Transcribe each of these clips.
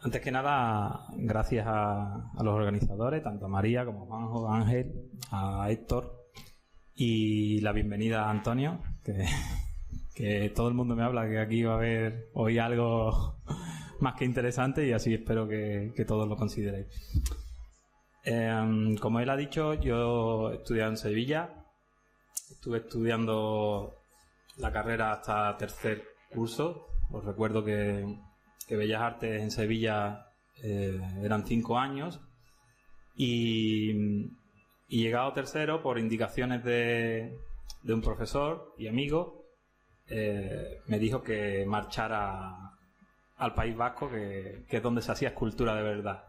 Antes que nada, gracias a los organizadores, tanto a María como a Juanjo, a Ángel, a Héctor, y la bienvenida a Antonio, que todo el mundo me habla que aquí va a haber hoy algo más que interesante, y así espero que todos lo consideréis. Como él ha dicho, yo he estudiado en Sevilla, estuve estudiando la carrera hasta tercer curso. Os recuerdo que Bellas Artes en Sevilla eran 5 años, y llegado tercero, por indicaciones de un profesor y amigo, me dijo que marchara al País Vasco, que es donde se hacía escultura de verdad,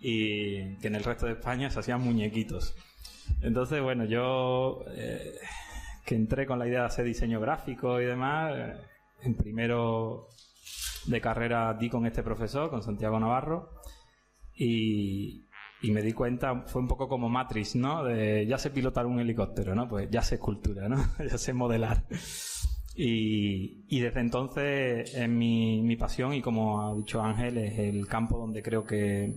y que en el resto de España se hacían muñequitos. Entonces, bueno, yo que entré con la idea de hacer diseño gráfico y demás, en primero de carrera di con este profesor, con Santiago Navarro, y me di cuenta, fue un poco como Matrix, ¿no? De ya sé pilotar un helicóptero, ¿no? Pues ya sé escultura, ¿no? Ya sé modelar. Y desde entonces es mi pasión, y como ha dicho Ángel, es el campo donde creo que,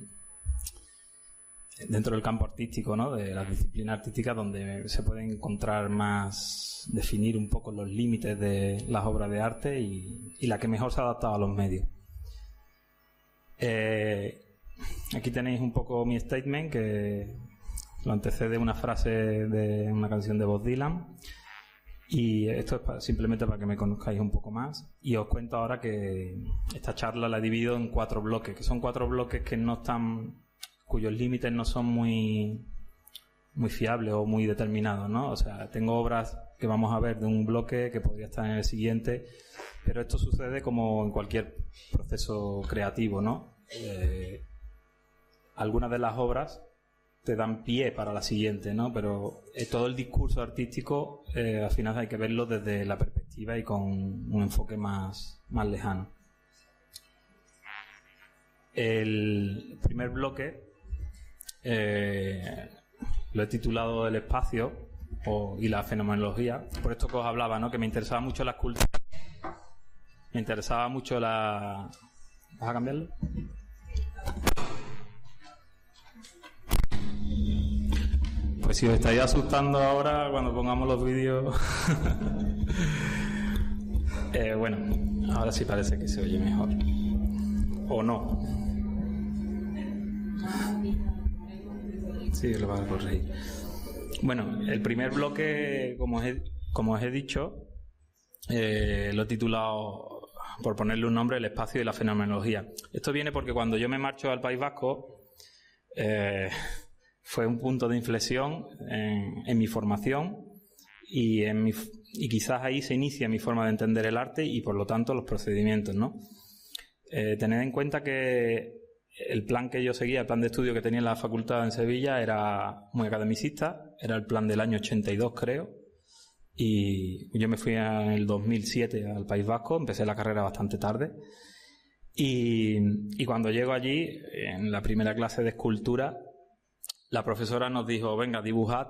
dentro del campo artístico, ¿no? De las disciplinas artísticas, donde se pueden encontrar más, definir un poco los límites de las obras de arte, y la que mejor se ha adaptado a los medios. Aquí tenéis un poco mi statement, que lo antecede una frase de una canción de Bob Dylan, y esto es simplemente para que me conozcáis un poco más. Y os cuento ahora que esta charla la he dividido en 4 bloques, que son 4 bloques que no están, cuyos límites no son muy fiables o muy determinados, ¿no? O sea, tengo obras que vamos a ver de un bloque que podría estar en el siguiente, pero esto sucede como en cualquier proceso creativo, ¿no? Algunas de las obras te dan pie para la siguiente, ¿no? Pero todo el discurso artístico al final hay que verlo desde la perspectiva y con un enfoque más lejano. El primer bloque lo he titulado El espacio y la fenomenología, por esto que os hablaba, ¿no? Que me interesaba mucho la escultura, me interesaba mucho la... ¿Vas a cambiarlo? Pues si os estáis asustando ahora cuando pongamos los vídeos... bueno, ahora sí parece que se oye mejor. ¿O no? Sí, lo vas a corregir. Bueno, el primer bloque, como os he dicho, lo he titulado, por ponerle un nombre, El espacio y la fenomenología. Esto viene porque cuando yo me marcho al País Vasco, fue un punto de inflexión en mi formación, y quizás ahí se inicia mi forma de entender el arte y, por lo tanto, los procedimientos, ¿no? Tened en cuenta que el plan que yo seguía, el plan de estudio que tenía en la facultad en Sevilla, era muy academicista, era el plan del año 82, creo, y yo me fui en el 2007 al País Vasco, empecé la carrera bastante tarde, y cuando llego allí, en la primera clase de escultura, la profesora nos dijo, venga, dibujad,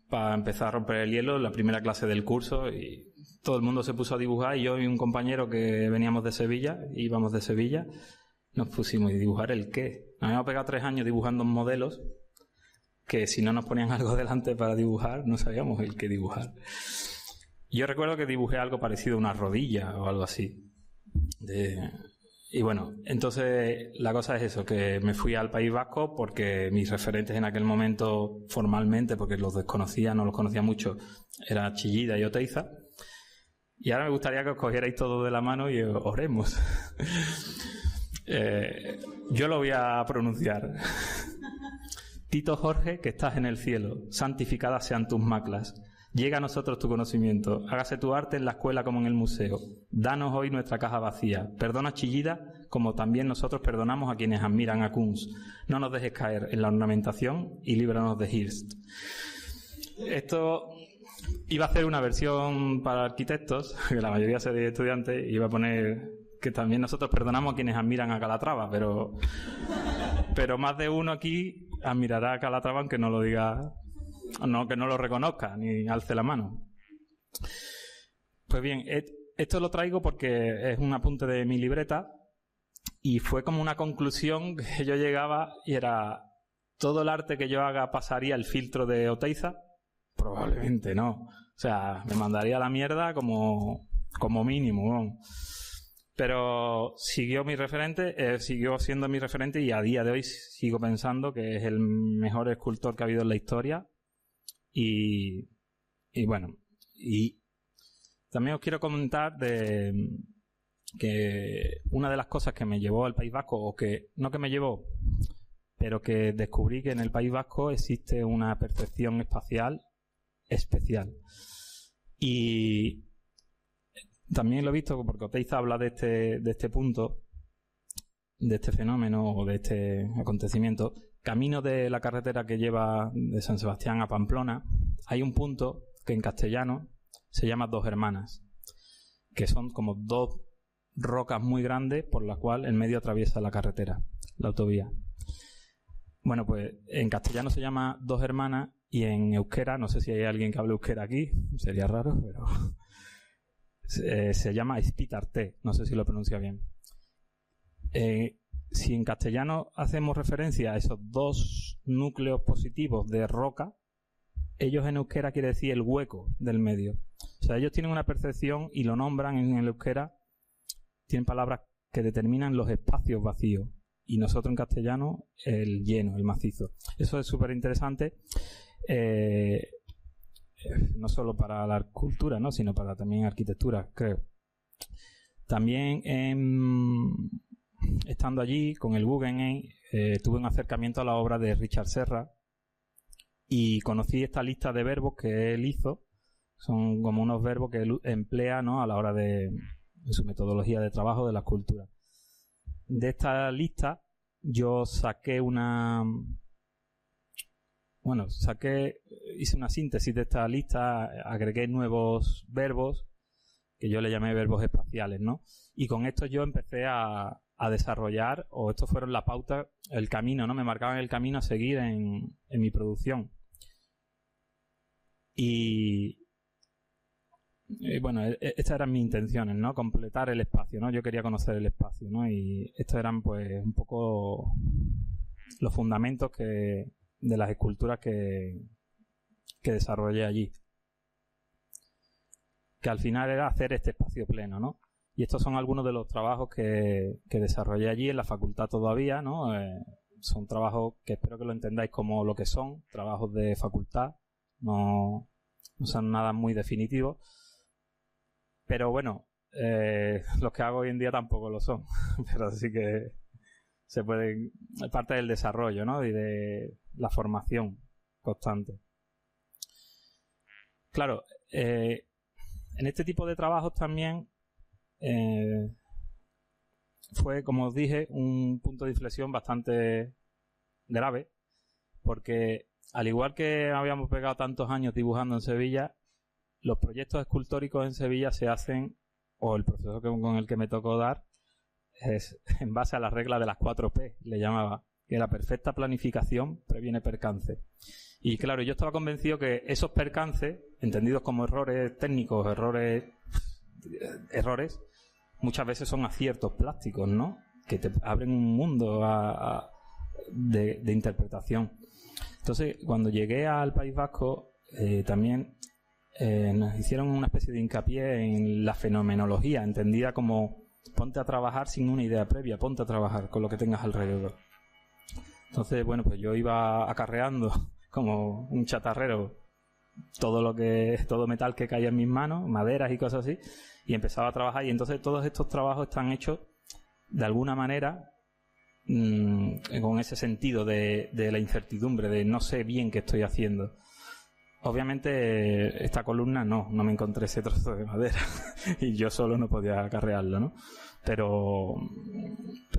para empezar a romper el hielo, en la primera clase del curso, y todo el mundo se puso a dibujar, y yo y un compañero que veníamos de Sevilla, íbamos de Sevilla, nos pusimos a dibujar el qué. Nos habíamos pegado 3 años dibujando modelos que, si no nos ponían algo delante para dibujar, no sabíamos el qué dibujar. Yo recuerdo que dibujé algo parecido a una rodilla o algo así. Y bueno, entonces la cosa es eso, que me fui al País Vasco porque mis referentes en aquel momento, formalmente, porque los desconocía, no los conocía mucho, era Chillida y Oteiza. Y ahora me gustaría que os cogierais todos de la mano y oremos. Yo lo voy a pronunciar. Tito Jorge, que estás en el cielo, santificadas sean tus maclas. Llega a nosotros tu conocimiento, hágase tu arte en la escuela como en el museo. Danos hoy nuestra caja vacía. Perdona Chillida, como también nosotros perdonamos a quienes admiran a Kunz. No nos dejes caer en la ornamentación y líbranos de Hirst. Esto iba a hacer una versión para arquitectos, que la mayoría sería estudiantes, y iba a poner que también nosotros perdonamos a quienes admiran a Calatrava, pero más de uno aquí admirará a Calatrava aunque no lo diga, no, que no lo reconozca ni alce la mano. Pues bien, esto lo traigo porque es un apunte de mi libreta Y fue como una conclusión que yo llegaba y era, ¿todo el arte que yo haga pasaría el filtro de Oteiza? Probablemente no. O sea, me mandaría a la mierda como mínimo, ¿no? Pero siguió mi referente, siguió siendo mi referente y a día de hoy sigo pensando que es el mejor escultor que ha habido en la historia. Y bueno, y también os quiero comentar de que una de las cosas que me llevó al País Vasco, o que no que me llevó, pero que descubrí que en el País Vasco existe una percepción espacial especial. Y también lo he visto porque Oteiza habla de este punto, de este fenómeno o de este acontecimiento. Camino de la carretera que lleva de San Sebastián a Pamplona, hay un punto que en castellano se llama Dos Hermanas, que son como dos rocas muy grandes por las cuales en medio atraviesa la carretera, la autovía. Bueno, pues en castellano se llama Dos Hermanas y en euskera, no sé si hay alguien que hable euskera aquí, sería raro, pero se llama Espitarte, no sé si lo pronuncia bien. Si en castellano hacemos referencia a esos dos núcleos positivos de roca, ellos en euskera quiere decir el hueco del medio. O sea, ellos tienen una percepción y lo nombran en el euskera, tienen palabras que determinan los espacios vacíos. Y nosotros en castellano, el lleno, el macizo. Eso es súper interesante, no solo para la escultura, ¿no?, sino para también arquitectura, creo. También estando allí con el Guggenheim, tuve un acercamiento a la obra de Richard Serra y conocí esta lista de verbos que él hizo. Son como unos verbos que él emplea, ¿no?, a la hora de su metodología de trabajo de la escultura. De esta lista yo saqué hice una síntesis de esta lista, agregué nuevos verbos que yo le llamé verbos espaciales, ¿no? Y con esto yo empecé a desarrollar, o estos fueron la pauta, el camino, ¿no? Me marcaban el camino a seguir en mi producción. Y bueno, estas eran mis intenciones, ¿no? Completar el espacio, ¿no? Yo quería conocer el espacio, ¿no? Y estos eran, pues, un poco los fundamentos de las esculturas que desarrollé allí. Que al final era hacer este espacio pleno, ¿no? Y estos son algunos de los trabajos que desarrollé allí en la facultad todavía, ¿no? Son trabajos que espero que lo entendáis como lo que son, trabajos de facultad, no son nada muy definitivos. Pero bueno, los que hago hoy en día tampoco lo son, pero sí que se puede, es parte del desarrollo, ¿no?, y de la formación constante. Claro, en este tipo de trabajos también fue, como os dije, un punto de inflexión bastante grave, porque al igual que habíamos pegado tantos años dibujando en Sevilla, los proyectos escultóricos en Sevilla se hacen, o el proceso con el que me tocó dar, es en base a la regla de las 4P, le llamaba, que era perfecta planificación previene percance. Y claro, yo estaba convencido que esos percances, entendidos como errores técnicos, errores, muchas veces son aciertos plásticos, ¿no?, que te abren un mundo de interpretación. Entonces, cuando llegué al País Vasco, también nos hicieron una especie de hincapié en la fenomenología, entendida como ponte a trabajar sin una idea previa, ponte a trabajar con lo que tengas alrededor. Entonces, bueno, pues yo iba acarreando como un chatarrero todo metal que caía en mis manos, maderas y cosas así, y empezaba a trabajar. Y entonces todos estos trabajos están hechos de alguna manera con ese sentido de la incertidumbre, de no sé bien qué estoy haciendo. Obviamente esta columna no me encontré ese trozo de madera y yo solo no podía acarrearlo, ¿no? Pero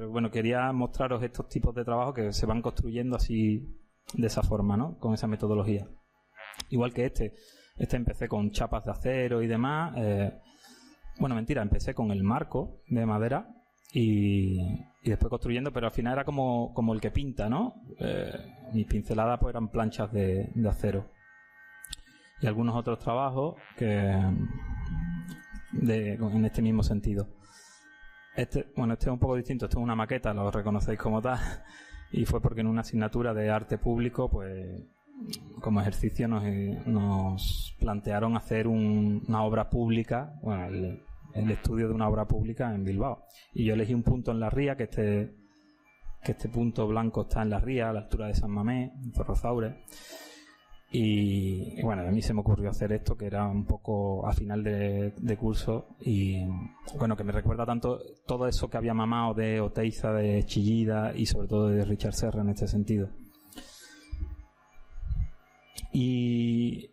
bueno, quería mostraros estos tipos de trabajos que se van construyendo así, de esa forma, ¿no?, con esa metodología. Igual que este empecé con chapas de acero y demás. Bueno, mentira, empecé con el marco de madera y después construyendo, pero al final era como el que pinta, ¿no? Mis pinceladas pues eran planchas de acero. Y algunos otros trabajos en este mismo sentido. este es un poco distinto, esto es una maqueta, lo reconocéis como tal, y fue porque en una asignatura de arte público, pues como ejercicio nos plantearon hacer una obra pública, bueno, el estudio de una obra pública en Bilbao. Y yo elegí un punto en la ría, que este punto blanco está en la ría, a la altura de San Mamés, en Zorrozaure. Y bueno, a mí se me ocurrió hacer esto, que era un poco a final de curso, y bueno, que me recuerda tanto todo eso que había mamado de Oteiza, de Chillida y sobre todo de Richard Serra en este sentido. Y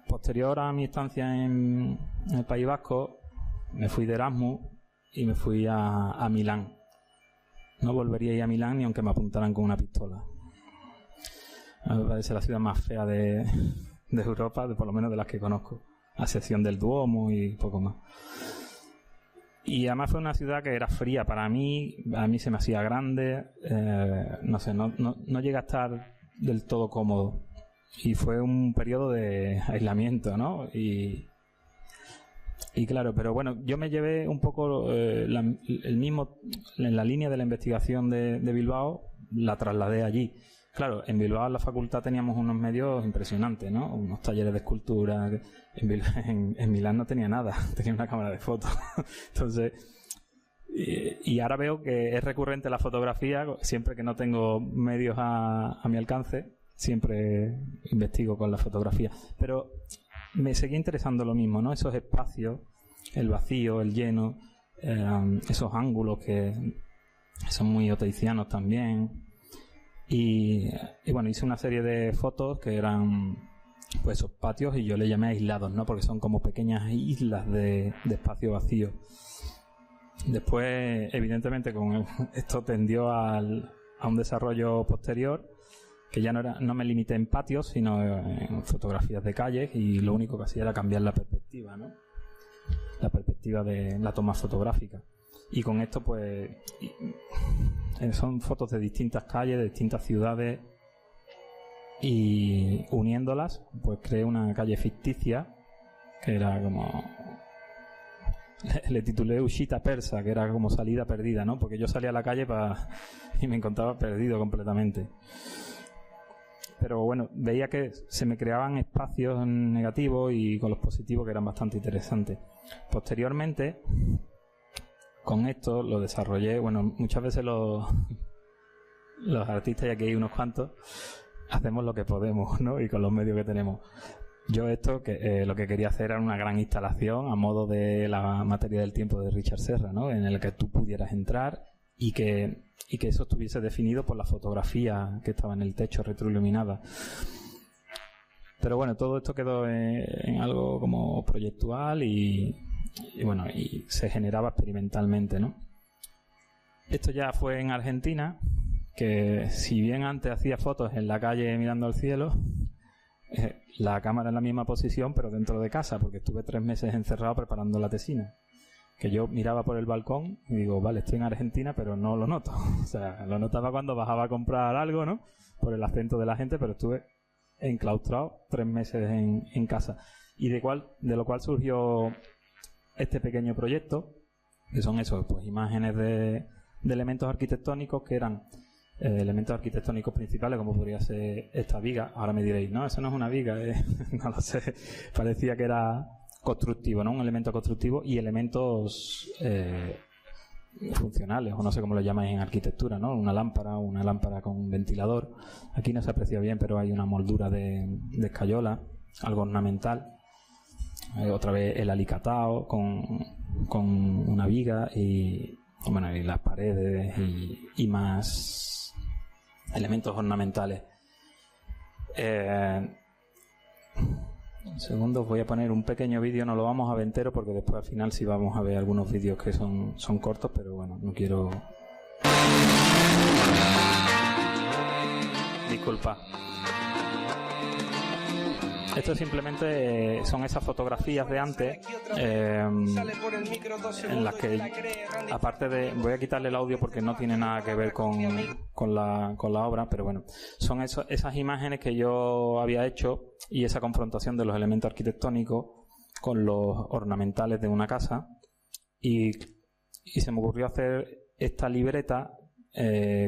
posterior a mi estancia en el País Vasco, me fui de Erasmus y me fui a Milán. No volvería a ir a Milán ni aunque me apuntaran con una pistola. Me parece la ciudad más fea de Europa, por lo menos de las que conozco, a excepción del Duomo y poco más. Y además fue una ciudad que era fría para mí, a mí se me hacía grande, no sé, no llegué a estar del todo cómodo. Y fue un periodo de aislamiento, ¿no? Y claro, pero bueno, yo me llevé un poco el mismo, en la línea de la investigación de Bilbao, la trasladé allí. Claro, en Bilbao en la facultad teníamos unos medios impresionantes, ¿no? Unos talleres de escultura. En Milán no tenía nada, tenía una cámara de fotos. Entonces, y ahora veo que es recurrente la fotografía, siempre que no tengo medios a mi alcance, siempre investigo con la fotografía. Pero me seguía interesando lo mismo, ¿no? Esos espacios, el vacío, el lleno, esos ángulos que son muy oteicianos también. Y bueno, hice una serie de fotos que eran pues esos patios, y yo le llamé aislados, ¿no? Porque son como pequeñas islas de espacio vacío. Después, evidentemente, esto tendió a un desarrollo posterior, que ya no me limité en patios, sino en fotografías de calles, y lo único que hacía era cambiar la perspectiva, ¿no? La perspectiva de la toma fotográfica. Y con esto, pues, son fotos de distintas calles, de distintas ciudades, y uniéndolas, pues creé una calle ficticia, que era como... Le titulé Ushita Persa, que era como salida perdida, ¿no? Porque yo salía a la calle y me encontraba perdido completamente. Pero bueno, veía que se me creaban espacios negativos y con los positivos que eran bastante interesantes. Posteriormente, con esto lo desarrollé. Bueno, muchas veces los artistas, y aquí hay unos cuantos, hacemos lo que podemos, ¿no? Y con los medios que tenemos. Yo lo que quería hacer era una gran instalación a modo de la materia del tiempo de Richard Serra, ¿no? En el que tú pudieras entrar y que eso estuviese definido por la fotografía que estaba en el techo retroiluminada. Pero bueno, todo esto quedó en algo como proyectual y bueno, y se generaba experimentalmente, ¿no? Esto ya fue en Argentina, que si bien antes hacía fotos en la calle mirando al cielo, la cámara en la misma posición pero dentro de casa, porque estuve 3 meses encerrado preparando la tesina, que yo miraba por el balcón y digo, vale, estoy en Argentina, pero no lo noto. O sea, lo notaba cuando bajaba a comprar algo, ¿no? Por el acento de la gente, pero estuve enclaustrado 3 meses en casa. Y de lo cual surgió este pequeño proyecto, que son esos, pues imágenes de elementos arquitectónicos que eran elementos arquitectónicos principales, como podría ser esta viga. Ahora me diréis, no, eso no es una viga, no lo sé, parecía que era constructivo, ¿no? Un elemento constructivo, y elementos funcionales, o no sé cómo lo llamáis en arquitectura, ¿no? Una lámpara con un ventilador. Aquí no se aprecia bien, pero hay una moldura de escayola, algo ornamental. Otra vez el alicatao con una viga y bueno, y las paredes y más elementos ornamentales. Un segundo, os voy a poner un pequeño vídeo, no lo vamos a ver entero porque después al final sí vamos a ver algunos vídeos que son cortos, pero bueno, no quiero... Disculpa. Esto simplemente son esas fotografías de antes en las que, aparte de... Voy a quitarle el audio porque no tiene nada que ver con la obra, pero bueno, son esas imágenes que yo había hecho y esa confrontación de los elementos arquitectónicos con los ornamentales de una casa. Y Y se me ocurrió hacer esta libreta,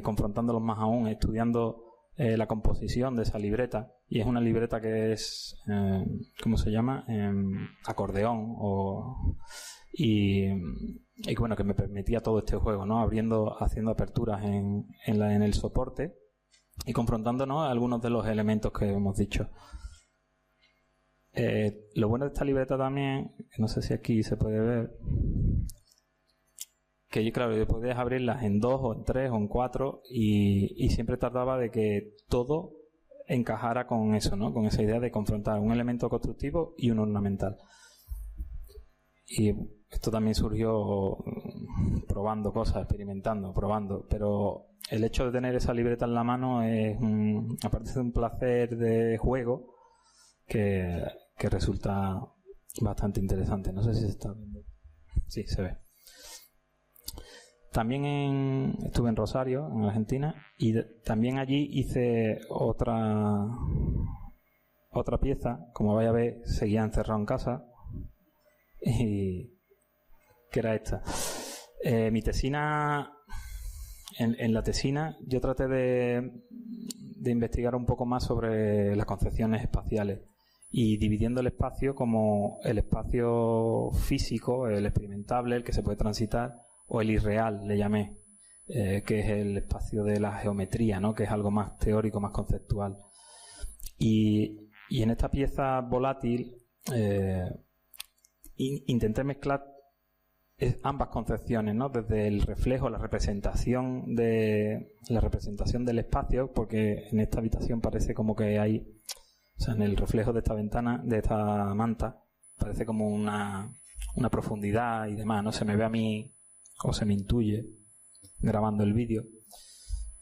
confrontándolos más aún, estudiando la composición de esa libreta. Y es una libreta que es, ¿cómo se llama? Acordeón. Y bueno, que me permitía todo este juego, ¿no? Haciendo aperturas en el soporte y confrontándonos algunos de los elementos que hemos dicho. Lo bueno de esta libreta también, no sé si aquí se puede ver, que claro, podías abrirlas en 2 o en 3 o en 4 y siempre trataba de que todo encajara con eso, ¿no? Con esa idea de confrontar un elemento constructivo y un ornamental. Y esto también surgió probando cosas, experimentando, probando, pero el hecho de tener esa libreta en la mano es aparte de un placer de juego que resulta bastante interesante. No sé si se está viendo. Sí, se ve. También estuve en Rosario, en Argentina, y también allí hice otra pieza. Como vais a ver, seguía encerrado en casa. Y que era esta. Mi tesina, en la tesina yo traté de investigar un poco más sobre las concepciones espaciales y dividiendo el espacio como el espacio físico, el experimentable, el que se puede transitar, o el irreal, le llamé, que es el espacio de la geometría, ¿no? Que es algo más teórico, más conceptual. Y en esta pieza volátil intenté mezclar ambas concepciones, ¿no? Desde el reflejo, la representación del espacio, porque en esta habitación parece como que hay, o sea, en el reflejo de esta ventana, de esta manta, parece como una profundidad y demás, ¿no? Se me ve a mí, o se me intuye, grabando el vídeo.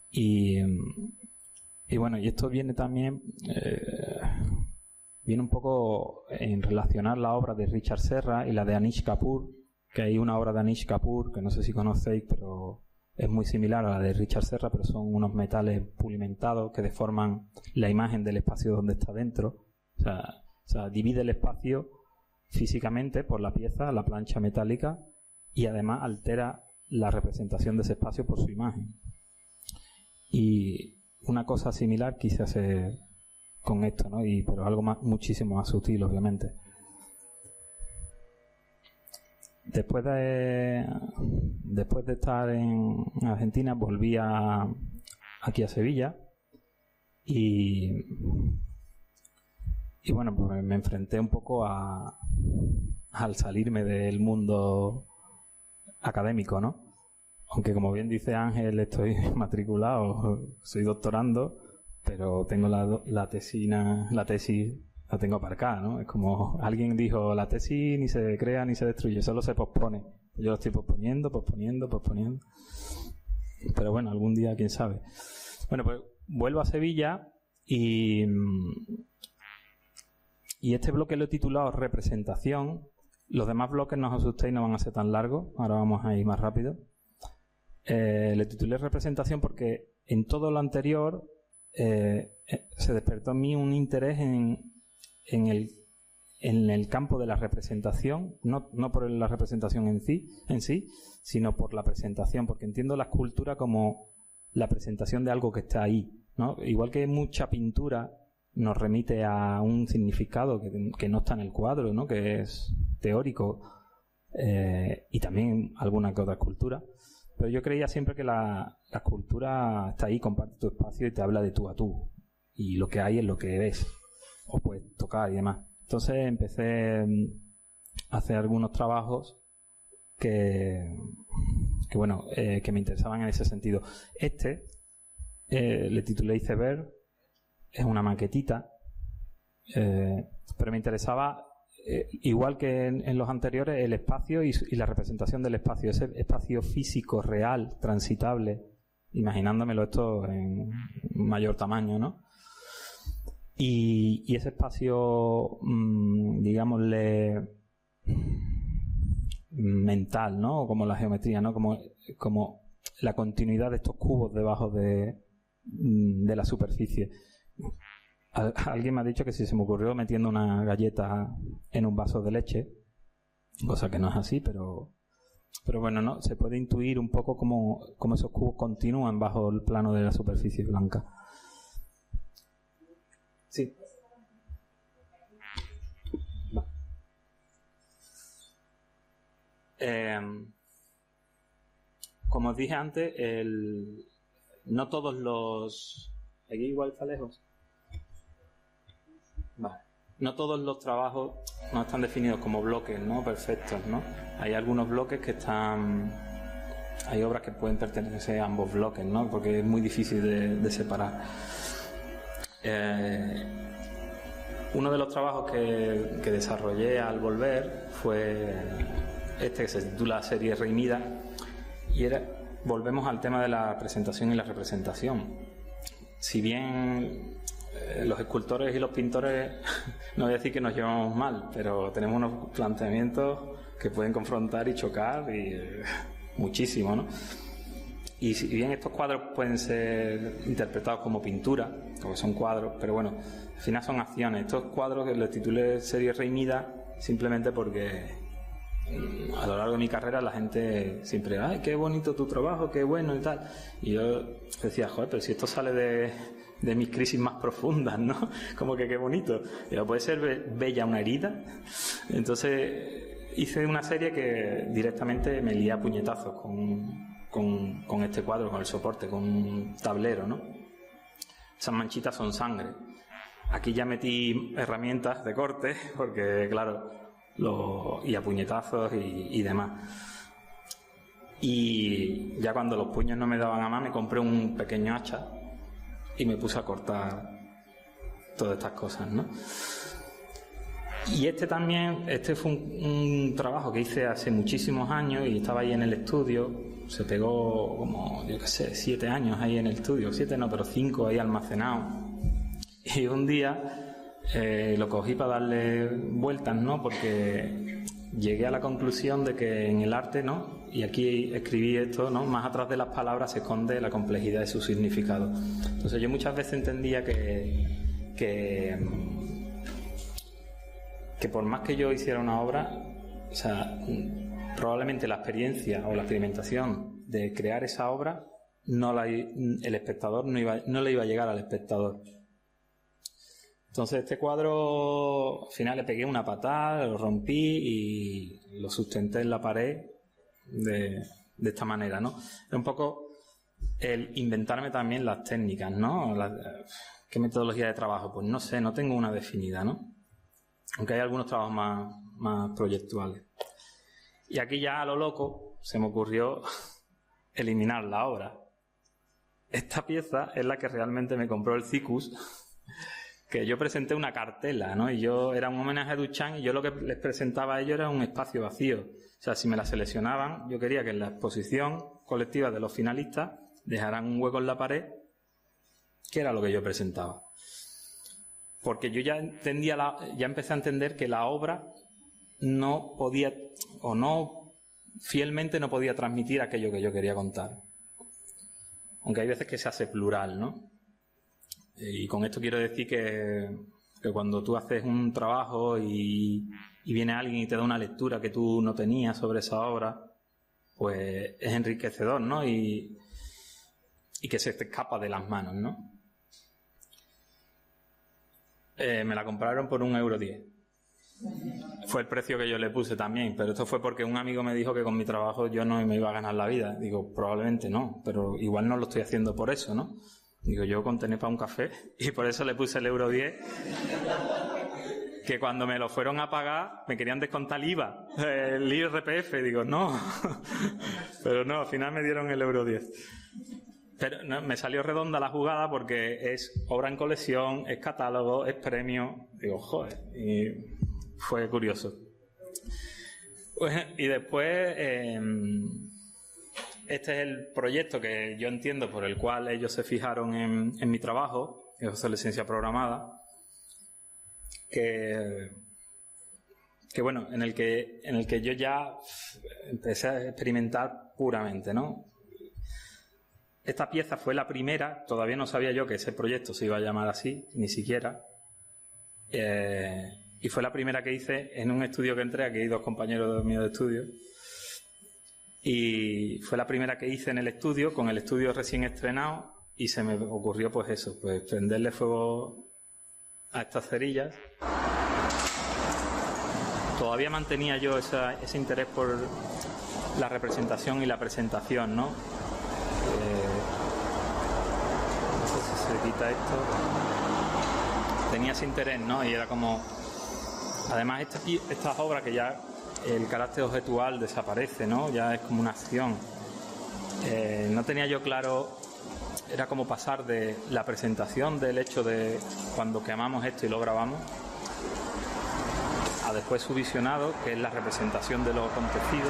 Y bueno, y esto viene también... viene un poco en relacionar la obra de Richard Serra y la de Anish Kapoor, que hay una obra de Anish Kapoor que no sé si conocéis, pero es muy similar a la de Richard Serra, pero son unos metales pulimentados que deforman la imagen del espacio donde está dentro. O sea, divide el espacio físicamente por la pieza, la plancha metálica, y además altera la representación de ese espacio por su imagen. Y una cosa similar quise hacer con esto, ¿no? Pero algo muchísimo más sutil, obviamente. Después de estar en Argentina, volví aquí a Sevilla y bueno, pues me enfrenté un poco al salirme del mundo académico, ¿no? Aunque, como bien dice Ángel, estoy matriculado, soy doctorando, pero tengo la tesis la tengo aparcada, ¿no? Es como alguien dijo, la tesis ni se crea ni se destruye, solo se pospone. Yo lo estoy posponiendo. Pero bueno, algún día, quién sabe. Bueno, pues vuelvo a Sevilla y este bloque lo he titulado Representación. Los demás bloques, no os asustéis, no van a ser tan largos. Ahora vamos a ir más rápido. Le titulé Representación porque en todo lo anterior se despertó en mí un interés en el campo de la representación, no por la representación en sí, sino por la presentación, porque entiendo la escultura como la presentación de algo que está ahí, ¿no? Igual que mucha pintura nos remite a un significado que no está en el cuadro, ¿no? Que es teórico, y también alguna que otra escultura. Pero yo creía siempre que la escultura está ahí, comparte tu espacio y te habla de tú a tú. Y lo que hay es lo que ves, o puedes tocar y demás. Entonces empecé a hacer algunos trabajos que me interesaban en ese sentido. Le titulé Iceberg, es una maquetita, pero me interesaba, igual que en los anteriores, el espacio y la representación del espacio, ese espacio físico, real, transitable, imaginándomelo esto en mayor tamaño, ¿no? Y ese espacio, digámosle, mental, ¿no? Como la geometría, ¿no? Como la continuidad de estos cubos debajo de la superficie. Alguien me ha dicho que si se me ocurrió metiendo una galleta en un vaso de leche, cosa que no es así, pero Pero bueno, no, se puede intuir un poco cómo esos cubos continúan bajo el plano de la superficie blanca. Sí. Como os dije antes, no todos los... ¿Aquí igual está lejos? Vale. No todos los trabajos no están definidos como bloques, ¿no? Perfectos, ¿no? Hay algunos bloques que están... Hay obras que pueden pertenecer a ambos bloques, ¿no? Porque es muy difícil de separar. Uno de los trabajos que desarrollé al volver fue este, que se titula Serie Reimida, y volvemos al tema de la presentación y la representación. Si bien los escultores y los pintores, no voy a decir que nos llevamos mal, pero tenemos unos planteamientos que pueden confrontar y chocar y muchísimo, ¿no? Y si bien estos cuadros pueden ser interpretados como pintura, porque son cuadros, pero bueno, al final son acciones. Estos cuadros que les titulé Serie Reimida simplemente porque a lo largo de mi carrera la gente siempre, ¡ay, qué bonito tu trabajo, qué bueno y tal! Y yo decía, joder, pero si esto sale de mis crisis más profundas, ¿no? Como que qué bonito. Y puede ser bella una herida. Entonces hice una serie que directamente me lié a puñetazos con este cuadro, con el soporte, con un tablero, ¿no? Esas manchitas son sangre. Aquí ya metí herramientas de corte, porque claro, y a puñetazos y demás. Y ya cuando los puños no me daban a más, me compré un pequeño hacha y me puse a cortar todas estas cosas, ¿no? Y este fue un trabajo que hice hace muchísimos años y estaba ahí en el estudio. Se pegó como, yo qué sé, 7 años ahí en el estudio. 7 no, pero 5 ahí almacenado. Y un día lo cogí para darle vueltas, ¿no? Porque llegué a la conclusión de que en el arte, ¿no? Y aquí escribí esto, ¿no? Más atrás de las palabras se esconde la complejidad de su significado. Entonces yo muchas veces entendía que por más que yo hiciera una obra, o sea, probablemente la experiencia o la experimentación de crear esa obra, el espectador no le iba a llegar al espectador. Entonces este cuadro, al final le pegué una patada, lo rompí y lo sustenté en la pared de esta manera, ¿no? Es un poco el inventarme también las técnicas, ¿no? ¿Qué metodología de trabajo? Pues no sé, no tengo una definida, ¿no? Aunque hay algunos trabajos más proyectuales. Y aquí ya a lo loco se me ocurrió eliminar la obra. Esta pieza es la que realmente me compró el Cicus, que yo presenté una cartela, ¿no? Y yo era un homenaje a Duchamp y yo lo que les presentaba a ellos era un espacio vacío. O sea, si me la seleccionaban, yo quería que en la exposición colectiva de los finalistas dejaran un hueco en la pared, que era lo que yo presentaba. Porque yo ya empecé a entender que la obra no podía, o no, fielmente no podía transmitir aquello que yo quería contar. Aunque hay veces que se hace plural, ¿no? Y con esto quiero decir que cuando tú haces un trabajo y viene alguien y te da una lectura que tú no tenías sobre esa obra, pues es enriquecedor, ¿no? Y que se te escapa de las manos, ¿no? Me la compraron por 1,10 €. Fue el precio que yo le puse también, pero esto fue porque un amigo me dijo que con mi trabajo yo no me iba a ganar la vida. Digo, probablemente no, pero igual no lo estoy haciendo por eso, ¿no? Digo, yo con tener para un café, y por eso le puse el 1,10 €, que cuando me lo fueron a pagar me querían descontar el IVA, el IRPF. Digo, no, pero no, al final me dieron el 1,10 €. Pero no, me salió redonda la jugada porque es obra en colección, es catálogo, es premio. Digo, joder, y fue curioso. Pues, y después, este es el proyecto que yo entiendo por el cual ellos se fijaron en mi trabajo, que es obsolescencia programada, que bueno, en el que yo ya empecé a experimentar puramente, ¿no? Esta pieza fue la primera, todavía no sabía yo que ese proyecto se iba a llamar así, ni siquiera. Y fue la primera que hice en un estudio que entré, aquí hay 2 compañeros míos de estudio. Y fue la primera que hice en el estudio, con el estudio recién estrenado, y se me ocurrió pues eso, pues prenderle fuego a estas cerillas. Todavía mantenía yo ese interés por la representación y la presentación, ¿no? No sé si se quita esto. Tenía ese interés, ¿no? Y era como... Además, estas obras que ya el carácter objetual desaparece, ¿no? Ya es como una acción. No tenía yo claro... Era como pasar de la presentación del hecho de cuando quemamos esto y lo grabamos a después su visionado, que es la representación de lo acontecido,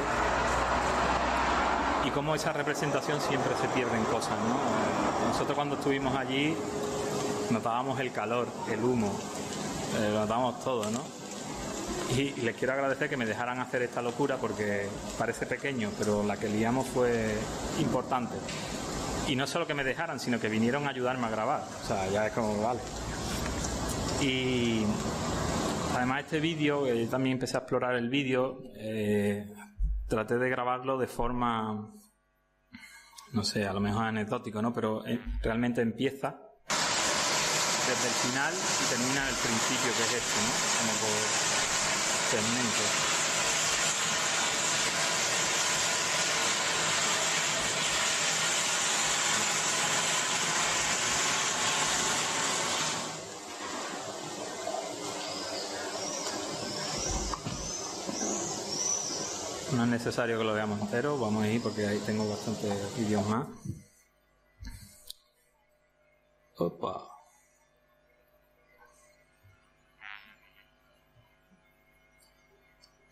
y cómo esa representación siempre se pierde en cosas, ¿no? Nosotros cuando estuvimos allí notábamos el calor, el humo, notábamos todo, ¿no? Y les quiero agradecer que me dejaran hacer esta locura, porque parece pequeño, pero la que liamos fue importante. Y no solo que me dejaran, sino que vinieron a ayudarme a grabar. O sea, ya es como, vale. Y además este vídeo, yo también empecé a explorar el vídeo, traté de grabarlo de forma, no sé, a lo mejor anecdótico, ¿no? Pero realmente empieza desde el final y termina en el principio, que es esto, ¿no? Como por segmentos. No es necesario que lo veamos entero, vamos a ir porque ahí tengo bastantes vídeos más. Opa.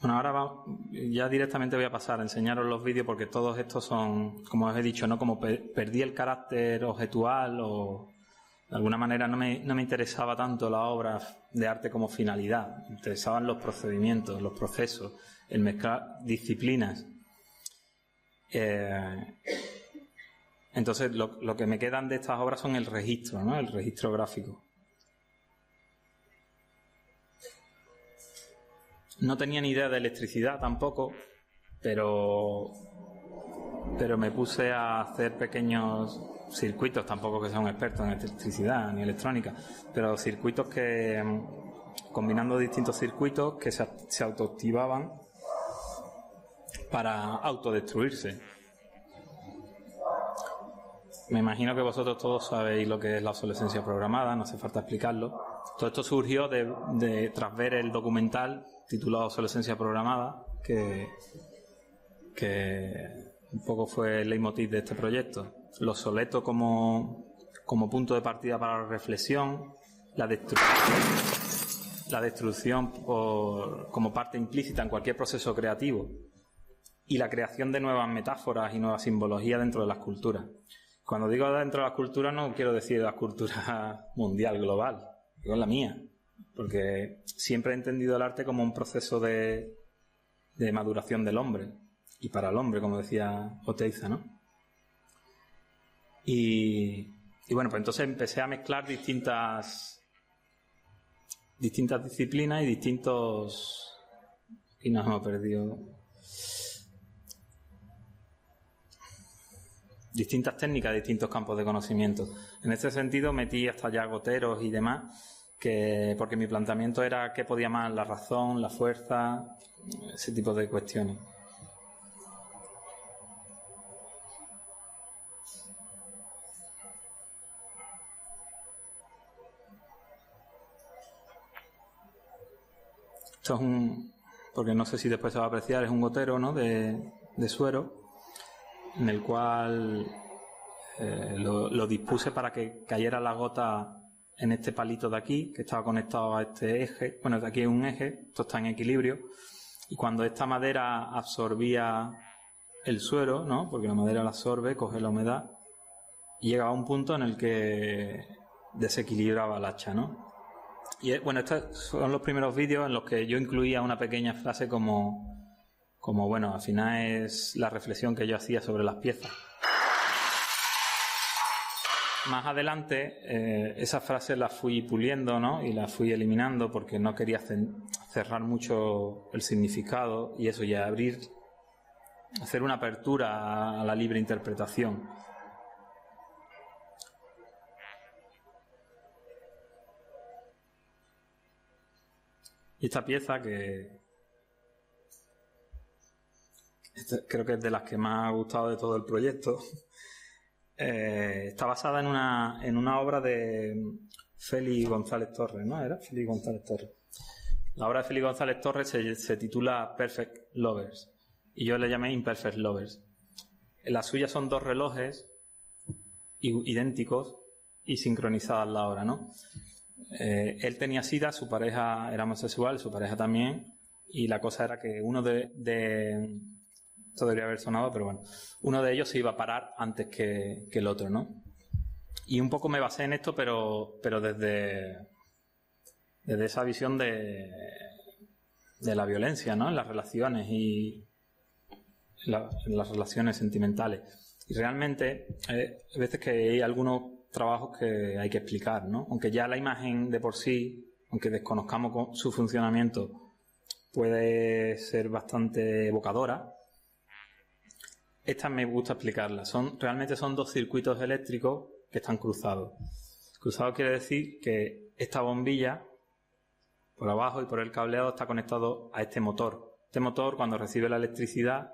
Bueno, ahora ya directamente voy a pasar a enseñaros los vídeos, porque todos estos son, como os he dicho, ¿no? Como perdí el carácter objetual, o de alguna manera no me interesaba tanto la obra de arte como finalidad. Me interesaban los procedimientos, los procesos, el mezclar disciplinas. Entonces, lo que me quedan de estas obras son el registro, ¿no? El registro gráfico. No tenía ni idea de electricidad tampoco, pero me puse a hacer pequeños circuitos, tampoco que sea un experto en electricidad ni electrónica, pero circuitos que, combinando distintos circuitos que se autoactivaban para autodestruirse. Me imagino que vosotros todos sabéis lo que es la obsolescencia programada, no hace falta explicarlo. Todo esto surgió tras ver el documental titulado Obsolescencia Programada, que un poco fue el leitmotiv de este proyecto. Lo obsoleto como punto de partida para la reflexión, la destrucción como parte implícita en cualquier proceso creativo, y la creación de nuevas metáforas y nuevas simbologías dentro de las culturas. Cuando digo dentro de las culturas, no quiero decir la cultura mundial, global, digo la mía, porque siempre he entendido el arte como un proceso de maduración del hombre, y para el hombre, como decía Oteiza, ¿no? Y bueno, pues entonces empecé a mezclar distintas disciplinas y distintos... Y nos hemos perdido... distintas técnicas, distintos campos de conocimiento. En este sentido metí hasta ya goteros y demás, porque mi planteamiento era qué podía más, la razón, la fuerza, ese tipo de cuestiones. Esto es porque no sé si después se va a apreciar, es un gotero, ¿no? de suero, en el cual lo dispuse para que cayera la gota en este palito de aquí, que estaba conectado a este eje. Bueno, de aquí hay un eje, esto está en equilibrio, y cuando esta madera absorbía el suero, ¿no? Porque la madera la absorbe, coge la humedad, y llegaba a un punto en el que desequilibraba el hacha, ¿no? Y bueno, estos son los primeros vídeos en los que yo incluía una pequeña frase como bueno, al final es la reflexión que yo hacía sobre las piezas. Más adelante esa frase la fui puliendo, ¿no? Y la fui eliminando porque no quería cerrar mucho el significado y eso, ya abrir hacer una apertura a la libre interpretación. Y esta pieza, que creo que es de las que más ha gustado de todo el proyecto, está basada en una obra de Félix González Torres, ¿no? ¿Era? Félix González Torres. La obra de Félix González Torres se titula Perfect Lovers y yo le llamé Imperfect Lovers. La suya son dos relojes idénticos y sincronizadas la hora, ¿no? Él tenía SIDA, su pareja era homosexual, su pareja también, y la cosa era que uno esto debería haber sonado, pero bueno, uno de ellos se iba a parar antes que el otro, ¿no? Y un poco me basé en esto, pero desde esa visión de la violencia, ¿no? En las relaciones y en las relaciones sentimentales. Y realmente, hay veces que hay algunos trabajos que hay que explicar, ¿no? Aunque ya la imagen de por sí, aunque desconozcamos su funcionamiento, puede ser bastante evocadora. Esta me gusta explicarla. Realmente son dos circuitos eléctricos que están cruzados. Cruzado quiere decir que esta bombilla, por abajo y por el cableado, está conectado a este motor. Este motor, cuando recibe la electricidad,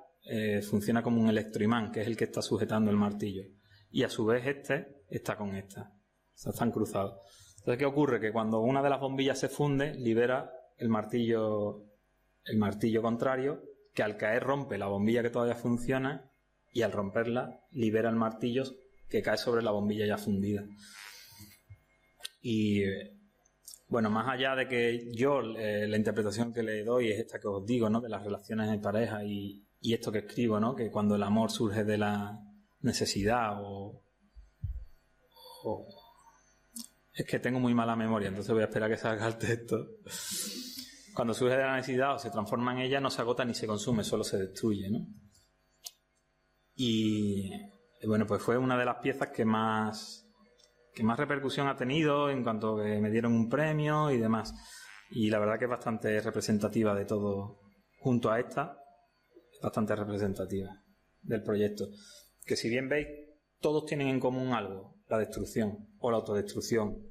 funciona como un electroimán, que es el que está sujetando el martillo. Y a su vez este está con esta. O sea, están cruzados. Entonces, ¿qué ocurre? Que cuando una de las bombillas se funde, libera el martillo contrario, que al caer rompe la bombilla que todavía funciona y al romperla libera el martillo que cae sobre la bombilla ya fundida. Y bueno, más allá de que yo la interpretación que le doy es esta que os digo, ¿no? De las relaciones de pareja y esto que escribo, ¿no? Que cuando el amor surge de la necesidad es que tengo muy mala memoria, entonces voy a esperar a que salga el texto. Cuando surge de la necesidad o se transforma en ella, no se agota ni se consume, solo se destruye, ¿no? Y bueno, pues fue una de las piezas que más repercusión ha tenido en cuanto que me dieron un premio y demás. Y la verdad que es bastante representativa de todo, junto a esta, bastante representativa del proyecto. Que si bien veis, todos tienen en común algo, la destrucción o la autodestrucción.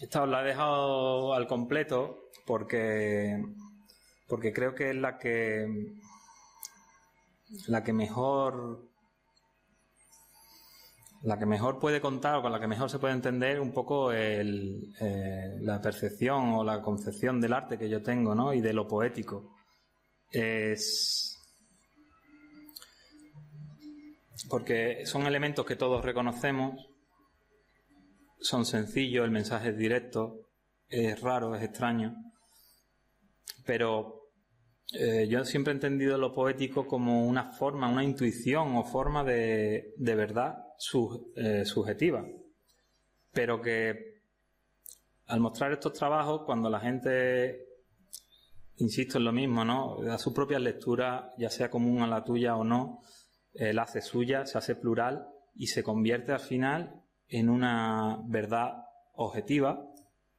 Esta os la he dejado al completo porque creo que es la que mejor puede contar o con la que mejor se puede entender un poco la percepción o la concepción del arte que yo tengo, ¿no? Y de lo poético. Porque son elementos que todos reconocemos, son sencillos, el mensaje es directo, es raro, es extraño, pero yo siempre he entendido lo poético como una forma, una intuición o forma de verdad subjetiva, pero que al mostrar estos trabajos, cuando la gente insisto en lo mismo, ¿no? Da su propia lectura, ya sea común a la tuya o no, la hace suya, se hace plural y se convierte al final en una verdad objetiva,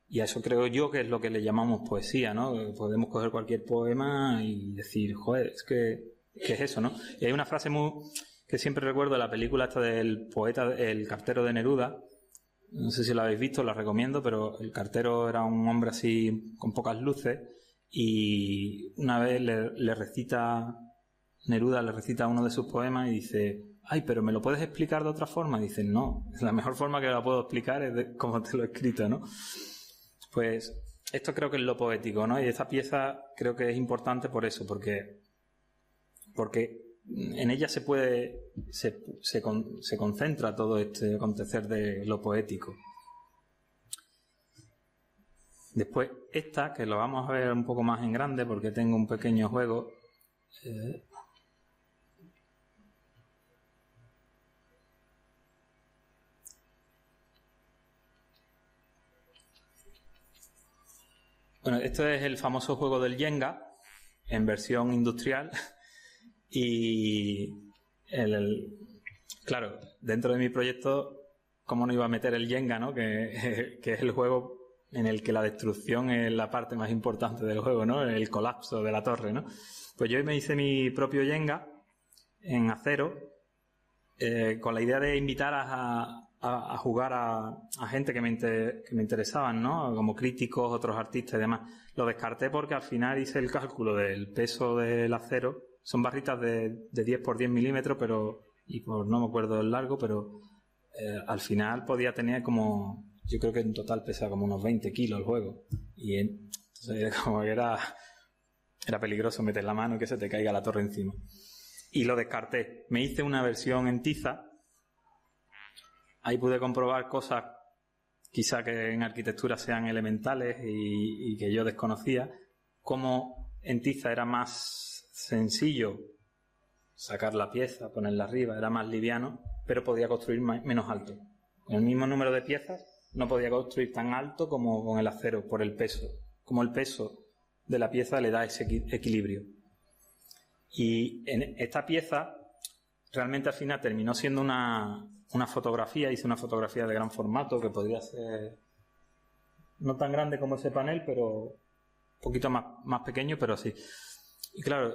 y a eso creo yo que es lo que le llamamos poesía, ¿no? Podemos coger cualquier poema y decir, joder, es que es eso, ¿no? Y hay una frase que siempre recuerdo de la película esta del poeta, el cartero de Neruda. No sé si lo habéis visto, la recomiendo, pero el cartero era un hombre así con pocas luces, y una vez Neruda le recita uno de sus poemas y dice, ay, pero ¿me lo puedes explicar de otra forma? Y dice, no, la mejor forma que la puedo explicar es como te lo he escrito, ¿no? Pues esto creo que es lo poético, ¿no? Y esta pieza creo que es importante por eso, porque en ella se concentra todo este acontecer de lo poético. Después esta, que lo vamos a ver un poco más en grande porque tengo un pequeño juego. Bueno, esto es el famoso juego del Jenga en versión industrial. Y claro, dentro de mi proyecto, ¿cómo no iba a meter el Jenga, ¿no? Que es el juego en el que la destrucción es la parte más importante del juego, ¿no? El colapso de la torre, ¿no? Pues yo me hice mi propio Jenga en acero, con la idea de invitar a jugar a gente que me interesaban, ¿no? Como críticos, otros artistas y demás. Lo descarté porque al final hice el cálculo del peso del acero. Son barritas de 10 por 10 milímetros, no me acuerdo el largo, pero al final podía tener como, yo creo que en total pesa como unos 20 kilos el juego. Y entonces como que era peligroso meter la mano y que se te caiga la torre encima. Y lo descarté. Me hice una versión en tiza. Ahí pude comprobar cosas quizá que en arquitectura sean elementales y que yo desconocía. Como en tiza era más sencillo sacar la pieza, ponerla arriba, era más liviano, pero podía construir menos alto. Con el mismo número de piezas no podía construir tan alto como con el acero por el peso. Como el peso de la pieza le da ese equilibrio. Y en esta pieza realmente al final terminó siendo una fotografía. Hice una fotografía de gran formato que podría ser no tan grande como ese panel, pero un poquito más pequeño, pero sí. Y claro,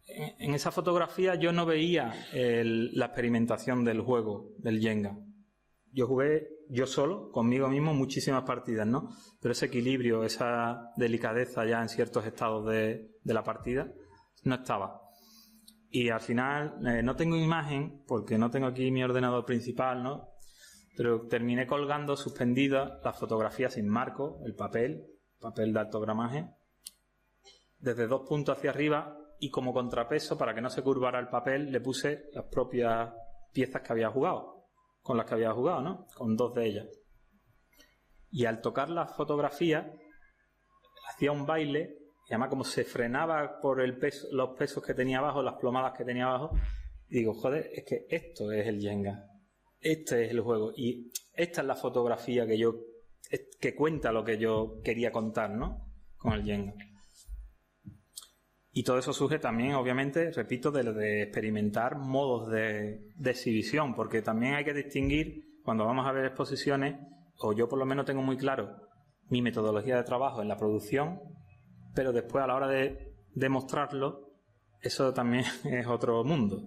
en esa fotografía yo no veía la experimentación del juego, del Jenga. Yo jugué yo solo, conmigo mismo, muchísimas partidas, ¿no? Pero ese equilibrio, esa delicadeza ya en ciertos estados de la partida, no estaba. Y al final, no tengo imagen, porque no tengo aquí mi ordenador principal, ¿no? Pero terminé colgando suspendidas las fotografías sin marco, el papel de alto gramaje, desde 2 puntos hacia arriba, y como contrapeso, para que no se curvara el papel, le puse las propias piezas que había jugado, con las que había jugado, ¿no? Con 2 de ellas. Y al tocar las fotografías, hacía un baile, y además como se frenaba por los pesos que tenía abajo, las plomadas que tenía abajo, y digo, joder, es que esto es el Jenga, este es el juego, y esta es la fotografía que cuenta lo que yo quería contar, ¿no? Con el Jenga. Y todo eso surge también, obviamente, repito, de experimentar modos de exhibición, porque también hay que distinguir, cuando vamos a ver exposiciones, o yo por lo menos tengo muy claro mi metodología de trabajo en la producción, pero después a la hora de mostrarlo, eso también es otro mundo,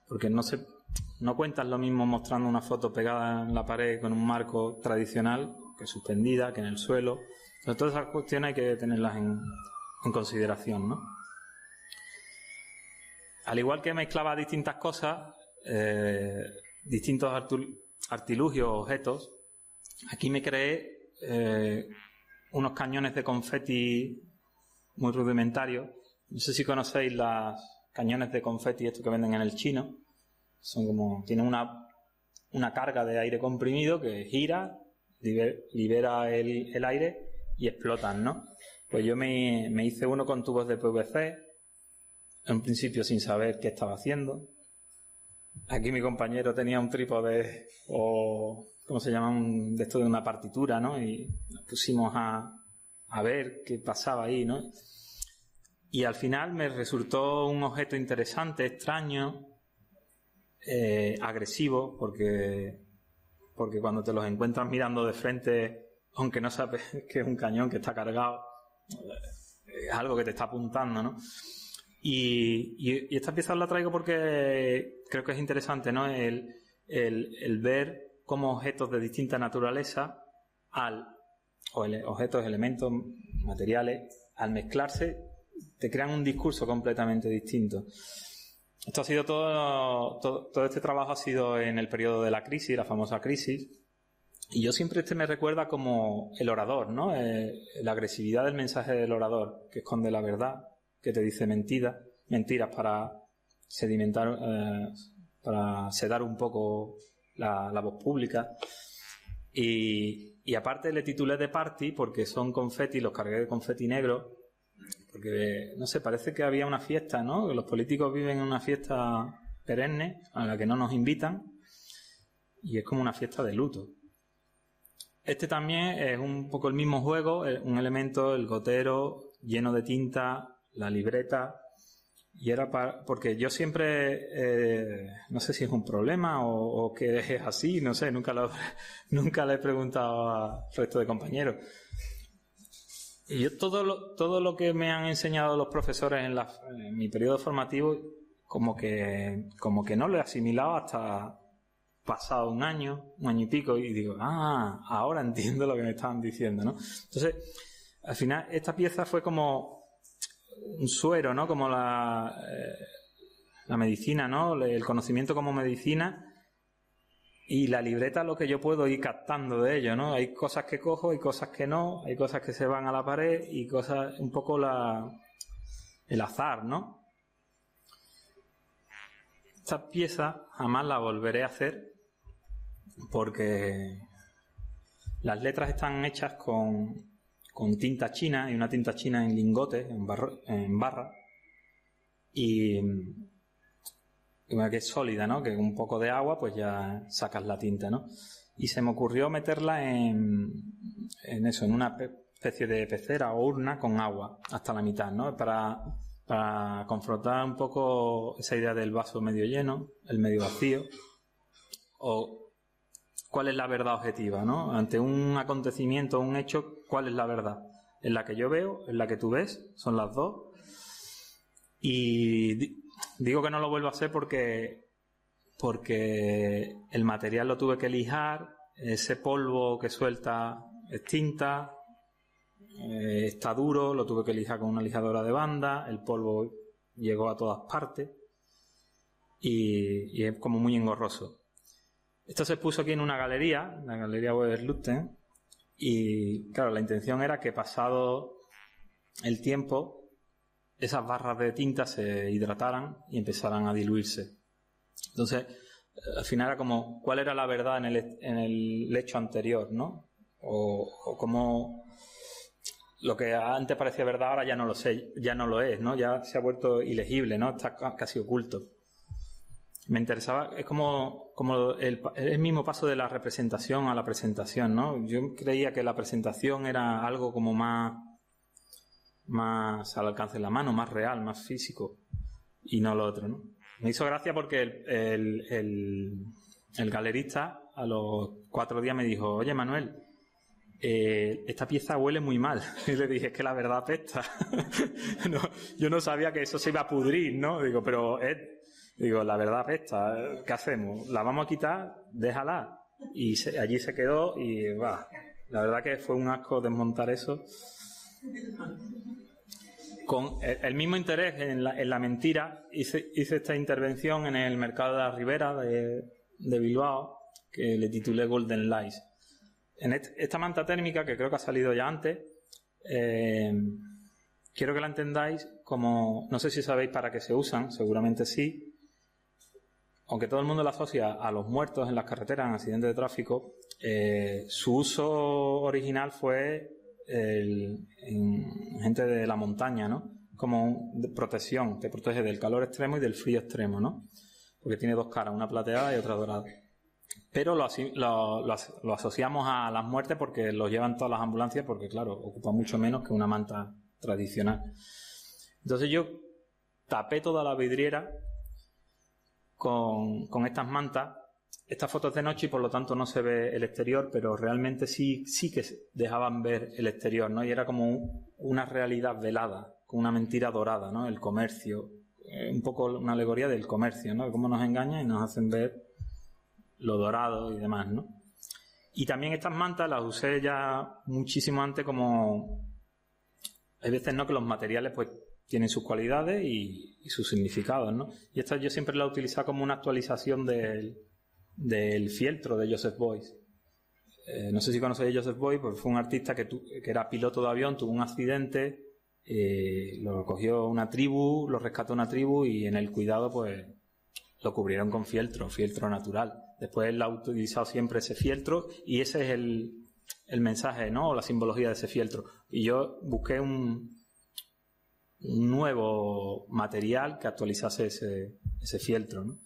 porque no cuentas lo mismo mostrando una foto pegada en la pared con un marco tradicional, que suspendida, que en el suelo. Entonces, todas esas cuestiones hay que tenerlas en consideración, ¿no? Al igual que mezclaba distintas cosas, distintos artilugios, objetos, aquí me creé unos cañones de confeti muy rudimentarios. No sé si conocéis los cañones de confeti estos que venden en el chino. Tienen una carga de aire comprimido que gira, libera el aire y explotan, ¿no? Pues yo me hice uno con tubos de PVC, en principio sin saber qué estaba haciendo. Aquí mi compañero tenía un trípode o, ¿cómo se llama? De esto de una partitura, ¿no? Y nos pusimos a ver qué pasaba ahí, ¿no? Y al final me resultó un objeto interesante, extraño, agresivo, porque cuando te los encuentras mirando de frente, aunque no sabes que es un cañón que está cargado, es algo que te está apuntando, ¿no? Y esta pieza la traigo porque creo que es interesante, ¿no? El ver cómo objetos de distinta naturaleza, objetos, elementos, materiales, al mezclarse, te crean un discurso completamente distinto. Esto ha sido todo este trabajo ha sido en el periodo de la crisis, la famosa crisis, y yo siempre me recuerda como el orador, ¿no? La agresividad del mensaje del orador, que esconde la verdad, que te dice mentiras para sedimentar, para sedar un poco la voz pública. Y aparte le titulé The Party porque son confeti, los cargué de confeti negro. Porque, no sé, parece que había una fiesta, ¿no? Que los políticos viven en una fiesta perenne a la que no nos invitan y es como una fiesta de luto. Este también es un poco el mismo juego, un elemento, el gotero lleno de tinta, la libreta, y era porque yo siempre, no sé si es un problema o que es así, no sé, nunca le he preguntado al resto de compañeros. Y yo todo lo que me han enseñado los profesores en mi periodo formativo, como que no lo he asimilado hasta pasado un año y pico, y digo, ahora entiendo lo que me estaban diciendo, ¿no? Entonces, al final, esta pieza fue como un suero, ¿no? Como la medicina, ¿no? El conocimiento como medicina. Y la libreta lo que yo puedo ir captando de ello, ¿no? Hay cosas que cojo, hay cosas que no, hay cosas que se van a la pared y cosas, un poco el azar, ¿no? Esta pieza jamás la volveré a hacer porque las letras están hechas con tinta china, y una tinta china en lingotes, en barra, y que es sólida, ¿no? Que con un poco de agua pues ya sacas la tinta, ¿no? Y se me ocurrió meterla en una especie de pecera o urna con agua hasta la mitad, ¿no? Para confrontar un poco esa idea del vaso medio lleno, el medio vacío, o cuál es la verdad objetiva, ¿no? Ante un acontecimiento, un hecho, ¿cuál es la verdad? ¿Es la que yo veo? ¿Es la que tú ves? Son las dos. Y digo que no lo vuelvo a hacer porque el material lo tuve que lijar, ese polvo que suelta es tinta, está duro, lo tuve que lijar con una lijadora de banda, el polvo llegó a todas partes y es como muy engorroso. Esto se puso aquí en una galería, la galería Weber-Luchten, y claro, la intención era que pasado el tiempo esas barras de tinta se hidrataran y empezaran a diluirse. Entonces, al final era como, ¿cuál era la verdad en el hecho anterior, ¿no? O cómo lo que antes parecía verdad ahora ya no lo sé, ya no lo es, ¿no? Ya se ha vuelto ilegible, ¿no? Está casi oculto. Me interesaba, es como el mismo paso de la representación a la presentación, ¿no? Yo creía que la presentación era algo como más al alcance de la mano, más real, más físico, y no lo otro, ¿no? Me hizo gracia porque el galerista a los 4 días me dijo, oye Manuel, esta pieza huele muy mal. Y le dije, es que la verdad apesta. No, yo no sabía que eso se iba a pudrir, ¿no? Digo, pero la verdad apesta, ¿qué hacemos? ¿La vamos a quitar? Déjala. Y allí se quedó y va. La verdad que fue un asco desmontar eso. Con el mismo interés en la mentira hice esta intervención en el mercado de la Ribera de Bilbao, que le titulé Golden Lies. En esta manta térmica, que creo que ha salido ya antes, quiero que la entendáis como, no sé si sabéis para qué se usan, seguramente sí, aunque todo el mundo la asocia a los muertos en las carreteras en accidentes de tráfico, su uso original fue en gente de la montaña, ¿no? Como protección, te protege del calor extremo y del frío extremo, ¿no? Porque tiene dos caras, una plateada y otra dorada. Pero lo asociamos a las muertes porque lo llevan todas las ambulancias, porque claro, ocupa mucho menos que una manta tradicional. Entonces yo tapé toda la vidriera con estas mantas. Esta foto es de noche y por lo tanto no se ve el exterior, pero realmente sí que dejaban ver el exterior, ¿no? Y era como una realidad velada, con una mentira dorada, ¿no? El comercio, un poco una alegoría del comercio, ¿no? Cómo nos engañan y nos hacen ver lo dorado y demás, ¿no? Y también estas mantas las usé ya muchísimo antes como... Hay veces, ¿no?, que los materiales pues tienen sus cualidades y sus significados, ¿no? Y esta yo siempre la he utilizado como una actualización del fieltro de Joseph Beuys. No sé si conocéis a Joseph Beuys, pues fue un artista que era piloto de avión, tuvo un accidente, lo cogió una tribu, lo rescató una tribu y en el cuidado pues lo cubrieron con fieltro natural. Después él ha utilizado siempre ese fieltro y ese es el mensaje, ¿no? O la simbología de ese fieltro. Y yo busqué un nuevo material que actualizase ese fieltro, ¿no?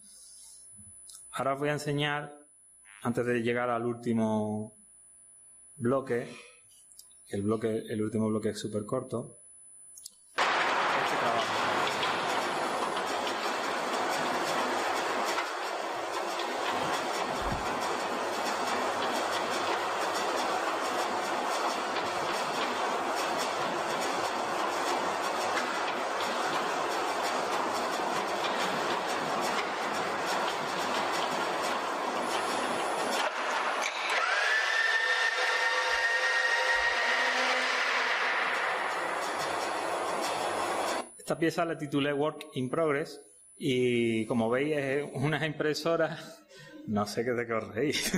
Ahora os voy a enseñar, antes de llegar al último bloque, el último bloque es súper corto. Este trabajo. Esta pieza la titulé Work in Progress y como veis es una impresora, no sé qué de qué os reís,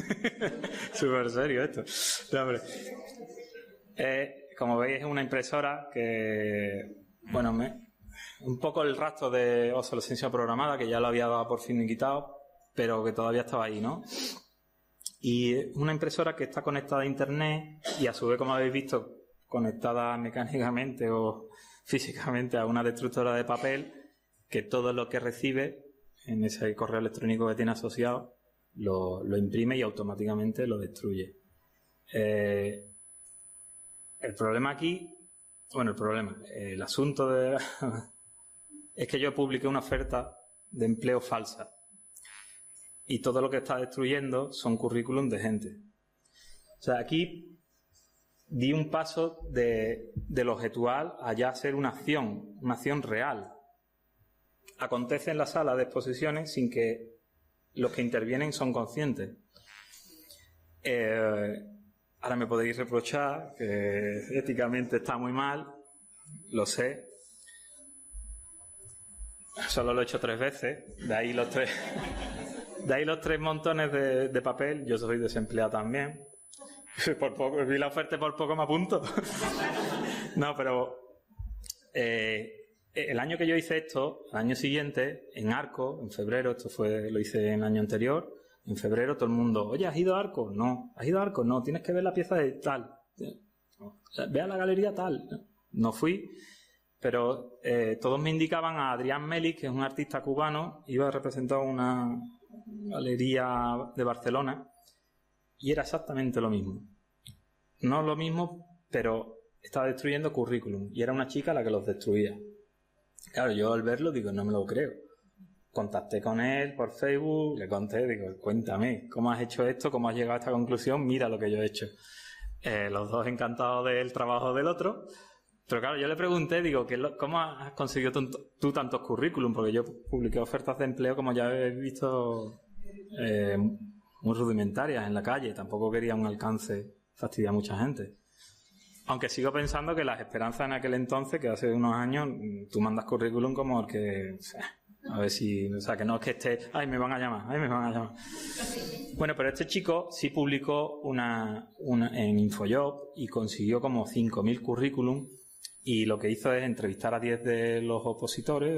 súper serio esto. No, hombre. Como veis es una impresora que, bueno, un poco el rastro de obsolescencia programada, que ya lo había dado por fin quitado, pero que todavía estaba ahí, ¿no? Y una impresora que está conectada a internet y a su vez, como habéis visto, conectada mecánicamente o físicamente a una destructora de papel, que todo lo que recibe en ese correo electrónico que tiene asociado lo imprime y automáticamente lo destruye. El problema aquí, el asunto es que yo publiqué una oferta de empleo falsa y todo lo que está destruyendo son currículum de gente. O sea, aquí di un paso del objetual a ya ser una acción real. Acontece en la sala de exposiciones sin que los que intervienen son conscientes. Ahora me podéis reprochar que éticamente está muy mal, lo sé. Solo lo he hecho 3 veces, de ahí los 3 montones de papel. Yo soy desempleado también. Por poco, vi la oferta y por poco me apunto. No, pero el año que yo hice esto, el año siguiente, en Arco, en febrero, lo hice en el año anterior, en febrero todo el mundo, oye, ¿has ido a Arco? No. ¿Has ido a Arco? No. Tienes que ver la pieza de tal. Ve a la galería tal. No fui, pero todos me indicaban a Adrián Meli, que es un artista cubano, iba a representar una galería de Barcelona, y era exactamente lo mismo. No lo mismo, pero estaba destruyendo currículum. Y era una chica la que los destruía. Claro, yo al verlo digo, no me lo creo. Contacté con él por Facebook, le conté, digo, cuéntame, ¿cómo has hecho esto? ¿Cómo has llegado a esta conclusión? Mira lo que yo he hecho. Los dos encantados del trabajo del otro. Pero claro, yo le pregunté, digo, ¿cómo has conseguido tú tantos currículum? Porque yo publiqué ofertas de empleo, como ya habéis visto, muy rudimentarias en la calle. Tampoco quería un alcance fastidiar a mucha gente. Aunque sigo pensando que las esperanzas en aquel entonces, que hace unos años, tú mandas currículum como el que... A ver si... O sea, que no es que esté... ¡Ay, me van a llamar! Bueno, pero este chico sí publicó una en Infojob y consiguió como 5.000 currículum, y lo que hizo es entrevistar a 10 de los opositores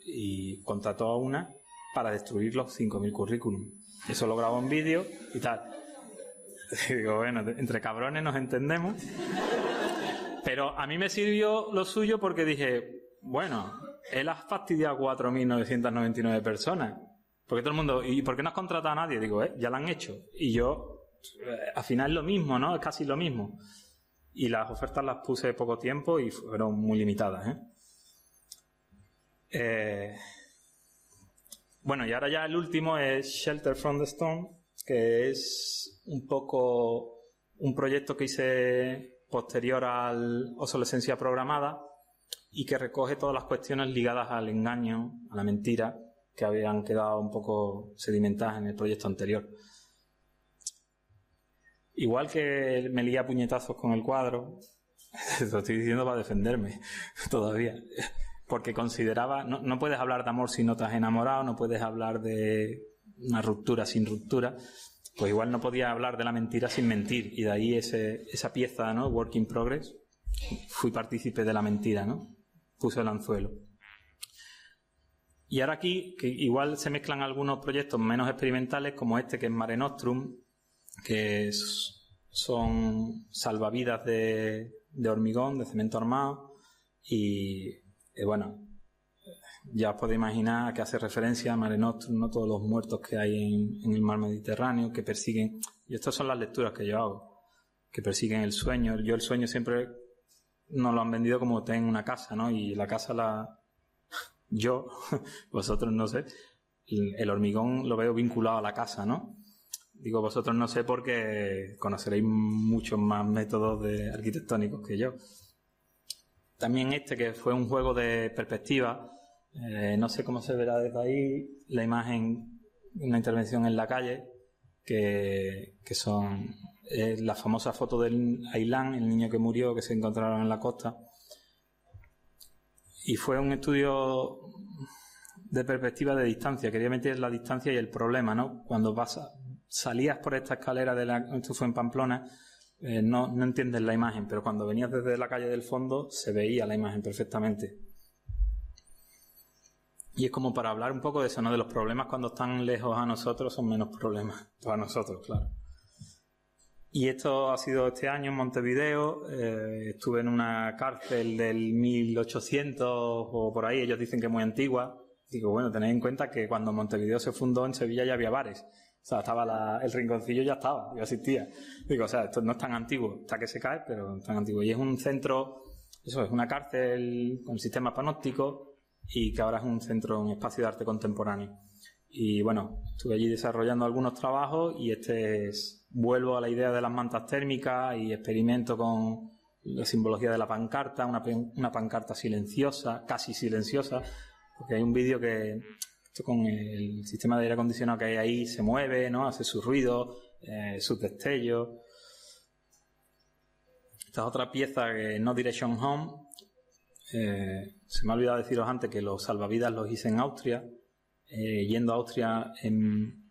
y contrató a una para destruir los 5.000 currículum. Eso lo grabó en vídeo y tal. Digo, bueno, entre cabrones nos entendemos. Pero a mí me sirvió lo suyo porque dije, bueno, él ha fastidiado 4.999 personas. Porque todo el mundo, ¿y por qué no has contratado a nadie? Digo, ya lo han hecho. Y yo, al final es lo mismo, ¿no? Es casi lo mismo. Y las ofertas las puse poco tiempo y fueron muy limitadas, ¿eh? Bueno, y ahora ya el último es Shelter from the Storm, que es un poco un proyecto que hice posterior al Obsolescencia Programada y que recoge todas las cuestiones ligadas al engaño, a la mentira, que habían quedado un poco sedimentadas en el proyecto anterior. Igual que me lié a puñetazos con el cuadro, lo estoy diciendo para defenderme todavía, porque consideraba, no puedes hablar de amor si no te has enamorado, no puedes hablar de una ruptura sin ruptura, pues igual no podía hablar de la mentira sin mentir, y de ahí esa pieza, ¿no? Work in Progress, fui partícipe de la mentira, ¿no? Puse el anzuelo. Y ahora aquí, que igual se mezclan algunos proyectos menos experimentales, como este que es Mare Nostrum, que son salvavidas de hormigón, de cemento armado, y bueno, ya os podéis imaginar a qué hace referencia Mare Nostrum, ¿no? Todos los muertos que hay en el mar Mediterráneo, que persiguen, y estas son las lecturas que yo hago, que persiguen el sueño. Yo el sueño siempre nos lo han vendido como ten una casa, ¿no? Y la casa yo, vosotros no sé, el hormigón lo veo vinculado a la casa, ¿no? Digo vosotros no sé porque conoceréis muchos más métodos arquitectónicos que yo. También este, que fue un juego de perspectiva, no sé cómo se verá desde ahí, la imagen, una intervención en la calle, que son la famosa foto del Ailán, el niño que murió, que se encontraron en la costa. Y fue un estudio de perspectiva de distancia. Quería meter la distancia y el problema, ¿no? Cuando salías por esta escalera esto fue en Pamplona, no entiendes la imagen, pero cuando venías desde la calle del fondo se veía la imagen perfectamente. Y es como para hablar un poco de eso, ¿no? De los problemas cuando están lejos a nosotros son menos problemas para nosotros, claro. Y esto ha sido este año en Montevideo. Estuve en una cárcel del 1800 o por ahí, ellos dicen que es muy antigua. Digo, bueno, tenéis en cuenta que cuando Montevideo se fundó, en Sevilla ya había bares. O sea, el rinconcillo ya estaba, ya existía. Digo, o sea, esto no es tan antiguo, está que se cae, pero no es tan antiguo. Y es un centro, eso es una cárcel con sistema panóptico y que ahora es un centro, un espacio de arte contemporáneo. Y bueno, estuve allí desarrollando algunos trabajos y vuelvo a la idea de las mantas térmicas y experimento con la simbología de la pancarta, una pancarta silenciosa, casi silenciosa, porque hay un vídeo que esto con el sistema de aire acondicionado que hay ahí se mueve, ¿no? Hace sus ruidos, sus destellos. Esta es otra pieza que No Direction Home. Se me ha olvidado deciros antes que los salvavidas los hice en Austria. Yendo a Austria en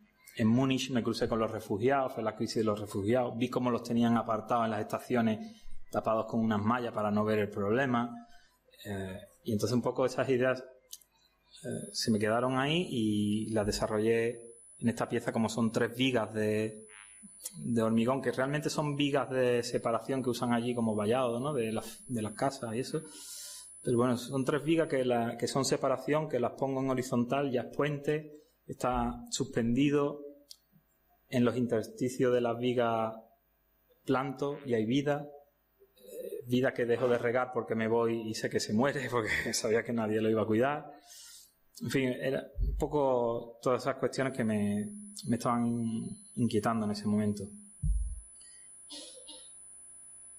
Múnich me crucé con los refugiados, fue la crisis de los refugiados, vi cómo los tenían apartados en las estaciones, tapados con unas mallas para no ver el problema, y entonces un poco esas ideas se me quedaron ahí y las desarrollé en esta pieza, como son 3 vigas de hormigón, que realmente son vigas de separación que usan allí como vallado, ¿no? de las casas y eso. Pero bueno, son 3 vigas que son separación, que las pongo en horizontal, ya es puente, está suspendido, en los intersticios de las vigas planto y hay vida que dejo de regar porque me voy y sé que se muere, porque sabía que nadie lo iba a cuidar. En fin, era un poco todas esas cuestiones que me estaban inquietando en ese momento.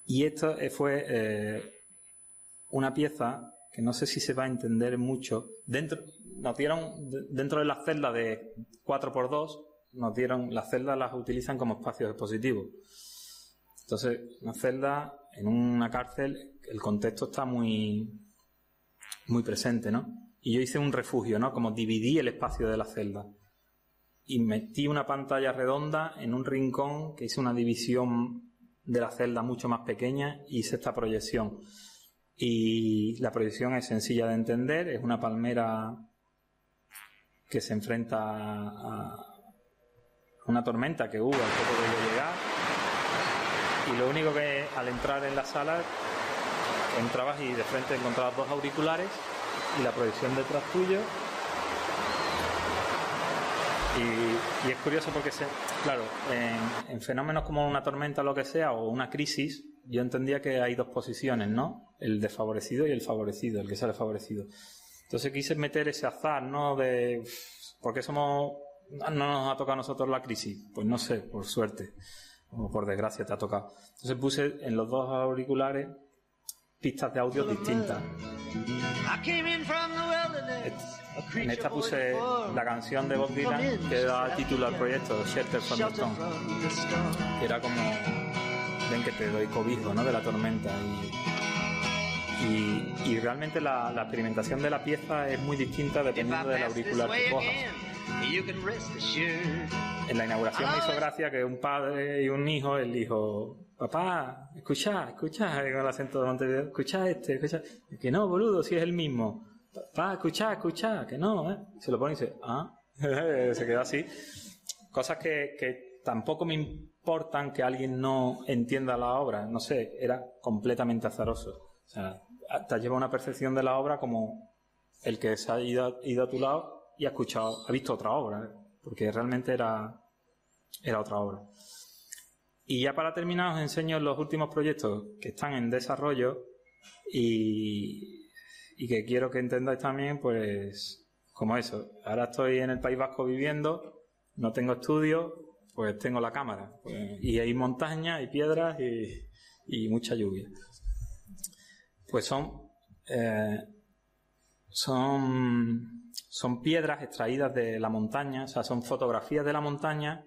Y esto fue una pieza que no sé si se va a entender mucho. Nos dieron, dentro de las celdas de 4x2, las celdas las utilizan como espacios expositivos. Entonces, una celda en una cárcel, el contexto está muy, muy presente, ¿no? Y yo hice un refugio, ¿no? Como dividí el espacio de la celda. Y metí una pantalla redonda en un rincón que hice una división de la celda mucho más pequeña y hice esta proyección. Y la proyección es sencilla de entender, es una palmera que se enfrenta a una tormenta que hubo al poco de yo llegar, y lo único que al entrar en la sala entrabas y de frente encontrabas 2 auriculares y la proyección detrás tuyo. Y es curioso porque, claro, en fenómenos como una tormenta o lo que sea, o una crisis, yo entendía que hay 2 posiciones, ¿no? El desfavorecido y el favorecido, el que sale favorecido. Entonces quise meter ese azar, ¿no? De ¿por qué no nos ha tocado a nosotros la crisis? Pues no sé, por suerte o por desgracia te ha tocado. Entonces puse en los dos auriculares pistas de audio distintas. En esta puse la canción de Bob Dylan que da título al proyecto, Shelter from the Storm, que era como ven que te doy cobijo, ¿no? De la tormenta. Y realmente la experimentación de la pieza es muy distinta dependiendo del auricular que cojas. En la inauguración me hizo gracia que un padre y un hijo, el hijo, papá, escucha, con el acento de Montevideo, escucha. Que no, boludo, si es el mismo. Papá, escucha, que no, ¿eh? Se lo pone y dice, se queda así. Cosas que tampoco me importan que alguien no entienda la obra, no sé, era completamente azaroso. O sea, te lleva una percepción de la obra como el que se ha ido a tu lado y ha visto otra obra, ¿eh? Porque realmente era otra obra. Y ya para terminar os enseño los últimos proyectos que están en desarrollo y que quiero que entendáis también, pues, como eso. Ahora estoy en el País Vasco viviendo, no tengo estudio, pues tengo la cámara. Pues, y hay montañas, y piedras y mucha lluvia. Pues son piedras extraídas de la montaña, o sea, son fotografías de la montaña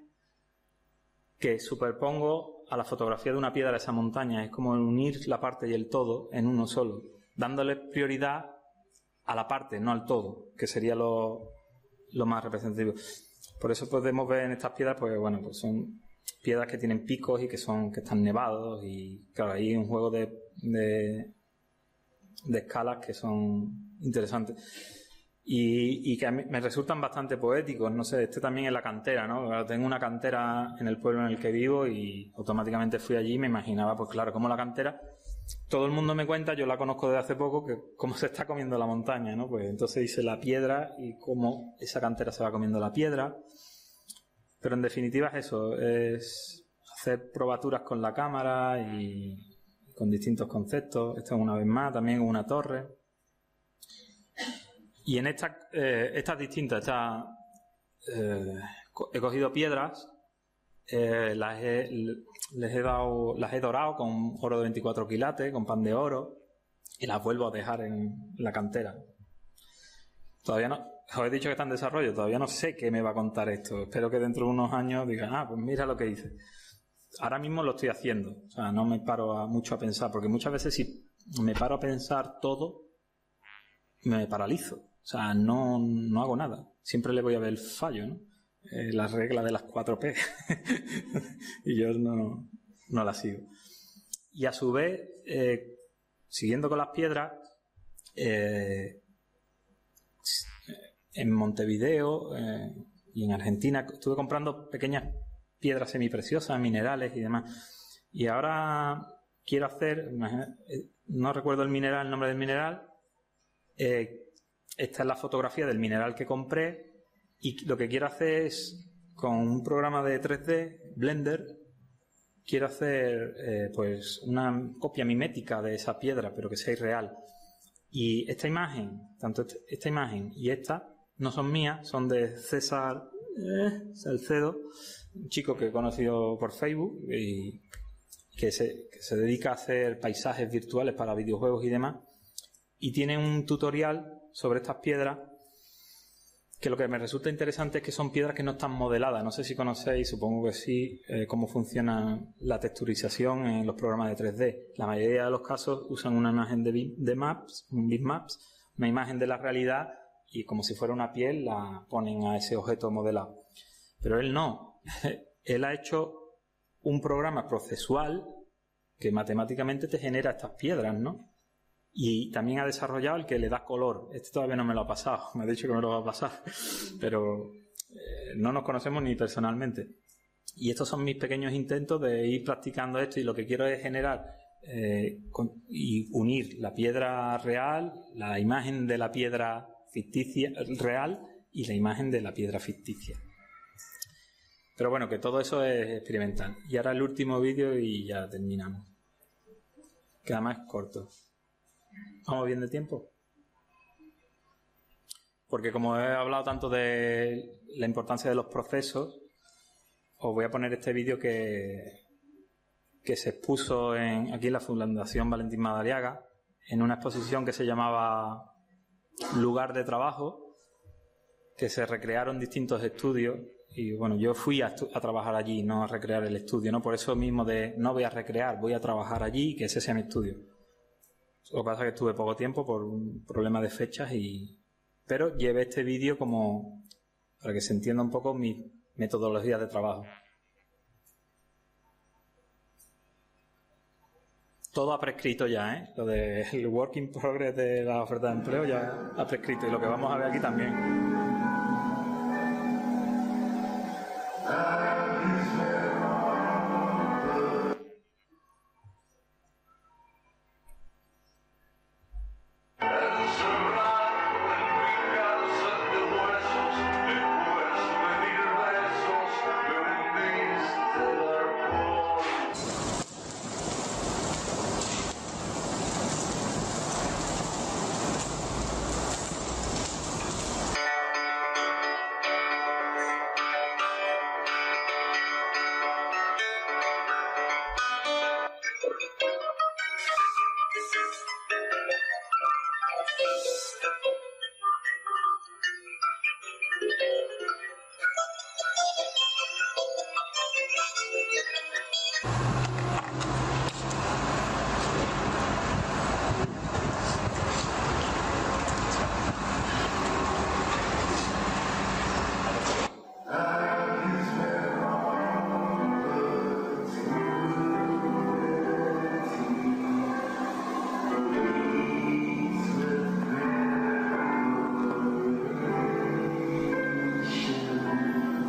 que superpongo a la fotografía de una piedra de esa montaña. Es como unir la parte y el todo en uno solo, dándole prioridad a la parte, no al todo, que sería lo más representativo. Por eso podemos ver en estas piedras, pues bueno, pues son piedras que tienen picos y que están nevados, y claro, ahí hay un juego de escalas que son interesantes. Y que a mí me resultan bastante poéticos, no sé, también es la cantera, ¿no? Claro, tengo una cantera en el pueblo en el que vivo y automáticamente fui allí y me imaginaba, pues claro, como la cantera, todo el mundo me cuenta, yo la conozco desde hace poco, que cómo se está comiendo la montaña, ¿no? Pues entonces hice la piedra y cómo esa cantera se va comiendo la piedra. Pero en definitiva es eso, es hacer probaturas con la cámara y con distintos conceptos. Esto es una vez más, también una torre. Y en estas distintas, he cogido piedras, las he dorado con oro de 24 quilates, con pan de oro, y las vuelvo a dejar en la cantera. Todavía no, os he dicho que está en desarrollo, todavía no sé qué me va a contar esto. Espero que dentro de unos años digan, pues mira lo que hice. Ahora mismo lo estoy haciendo, o sea, no me paro mucho a pensar, porque muchas veces si me paro a pensar todo, me paralizo. O sea, no hago nada. Siempre le voy a ver el fallo, ¿no? La regla de las 4P. Y yo no la sigo. Y a su vez, siguiendo con las piedras, en Montevideo y en Argentina estuve comprando pequeñas piedras semipreciosas, minerales y demás. Y ahora quiero hacer, no recuerdo el nombre del mineral, esta es la fotografía del mineral que compré y lo que quiero hacer es, con un programa de 3D, Blender, quiero hacer pues una copia mimética de esa piedra, pero que sea irreal. Y esta imagen, tanto esta imagen y esta, no son mías, son de César Salcedo, un chico que he conocido por Facebook y que se dedica a hacer paisajes virtuales para videojuegos y demás. Y tiene un tutorial sobre estas piedras que lo que me resulta interesante es que son piedras que no están modeladas. No sé si conocéis, supongo que sí, cómo funciona la texturización en los programas de 3D. La mayoría de los casos usan una imagen de maps, un bitmaps, una imagen de la realidad, y como si fuera una piel la ponen a ese objeto modelado. Pero él no. Él ha hecho un programa procesual que matemáticamente te genera estas piedras, ¿no? Y también ha desarrollado el que le da color. Este todavía no me lo ha pasado. Me ha dicho que me lo va a pasar. Pero no nos conocemos ni personalmente. Y estos son mis pequeños intentos de ir practicando esto. Y lo que quiero es generar y unir la piedra real, la imagen de la piedra ficticia real y la imagen de la piedra ficticia. Pero bueno, que todo eso es experimental. Y ahora el último vídeo y ya terminamos. Que además es corto. ¿Vamos bien de tiempo? porque como he hablado tanto de la importancia de los procesos, os voy a poner este vídeo que se expuso aquí en la Fundación Valentín Madariaga, en una exposición que se llamaba Lugar de Trabajo, que se recrearon distintos estudios. Y bueno, yo fui a trabajar allí, no a recrear el estudio, ¿no? Por eso mismo de no voy a recrear, voy a trabajar allí y que ese sea mi estudio. Lo que pasa es que estuve poco tiempo por un problema de fechas, pero llevé este vídeo como para que se entienda un poco mi metodología de trabajo. Todo ha prescrito ya, ¿eh? Lo del work in progress de la oferta de empleo ya ha prescrito, y lo que vamos a ver aquí también.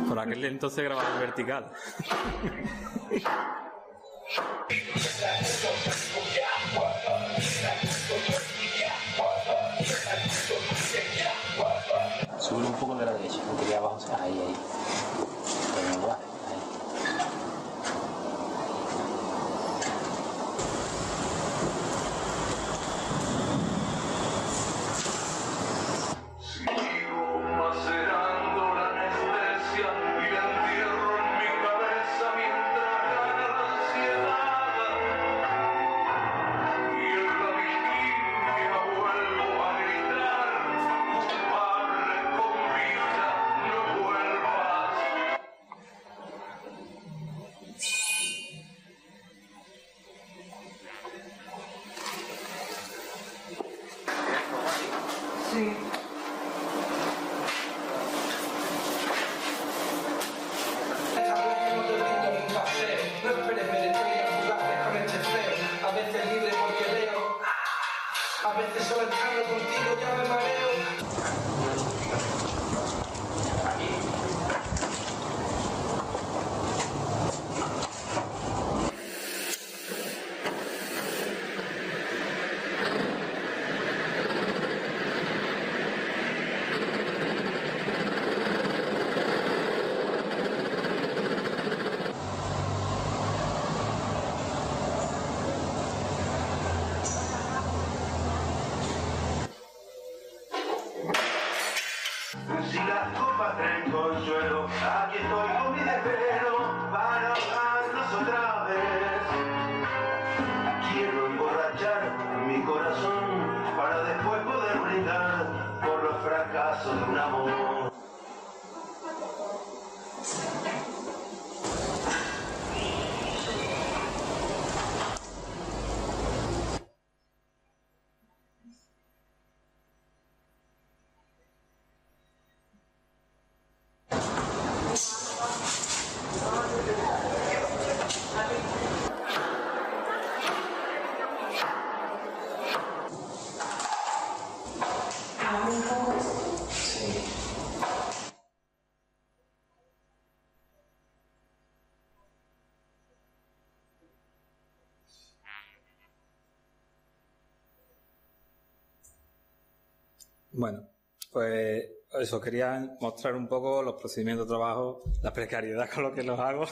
Por aquel entonces grababa en vertical. Sube un poco de la derecha, porque aquí abajo, ahí. Pero no va, ahí. Si las copas traen consuelo, aquí estoy con mi desvelo para ahogarnos otra vez. Quiero emborrachar mi corazón para después poder brindar por los fracasos de un amor. Bueno, pues eso, quería mostrar un poco los procedimientos de trabajo, la precariedad con lo que los hago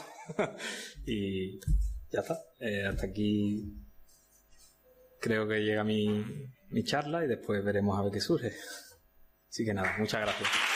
y ya está. Hasta aquí creo que llega mi charla y después veremos a ver qué surge. Así que nada, muchas gracias.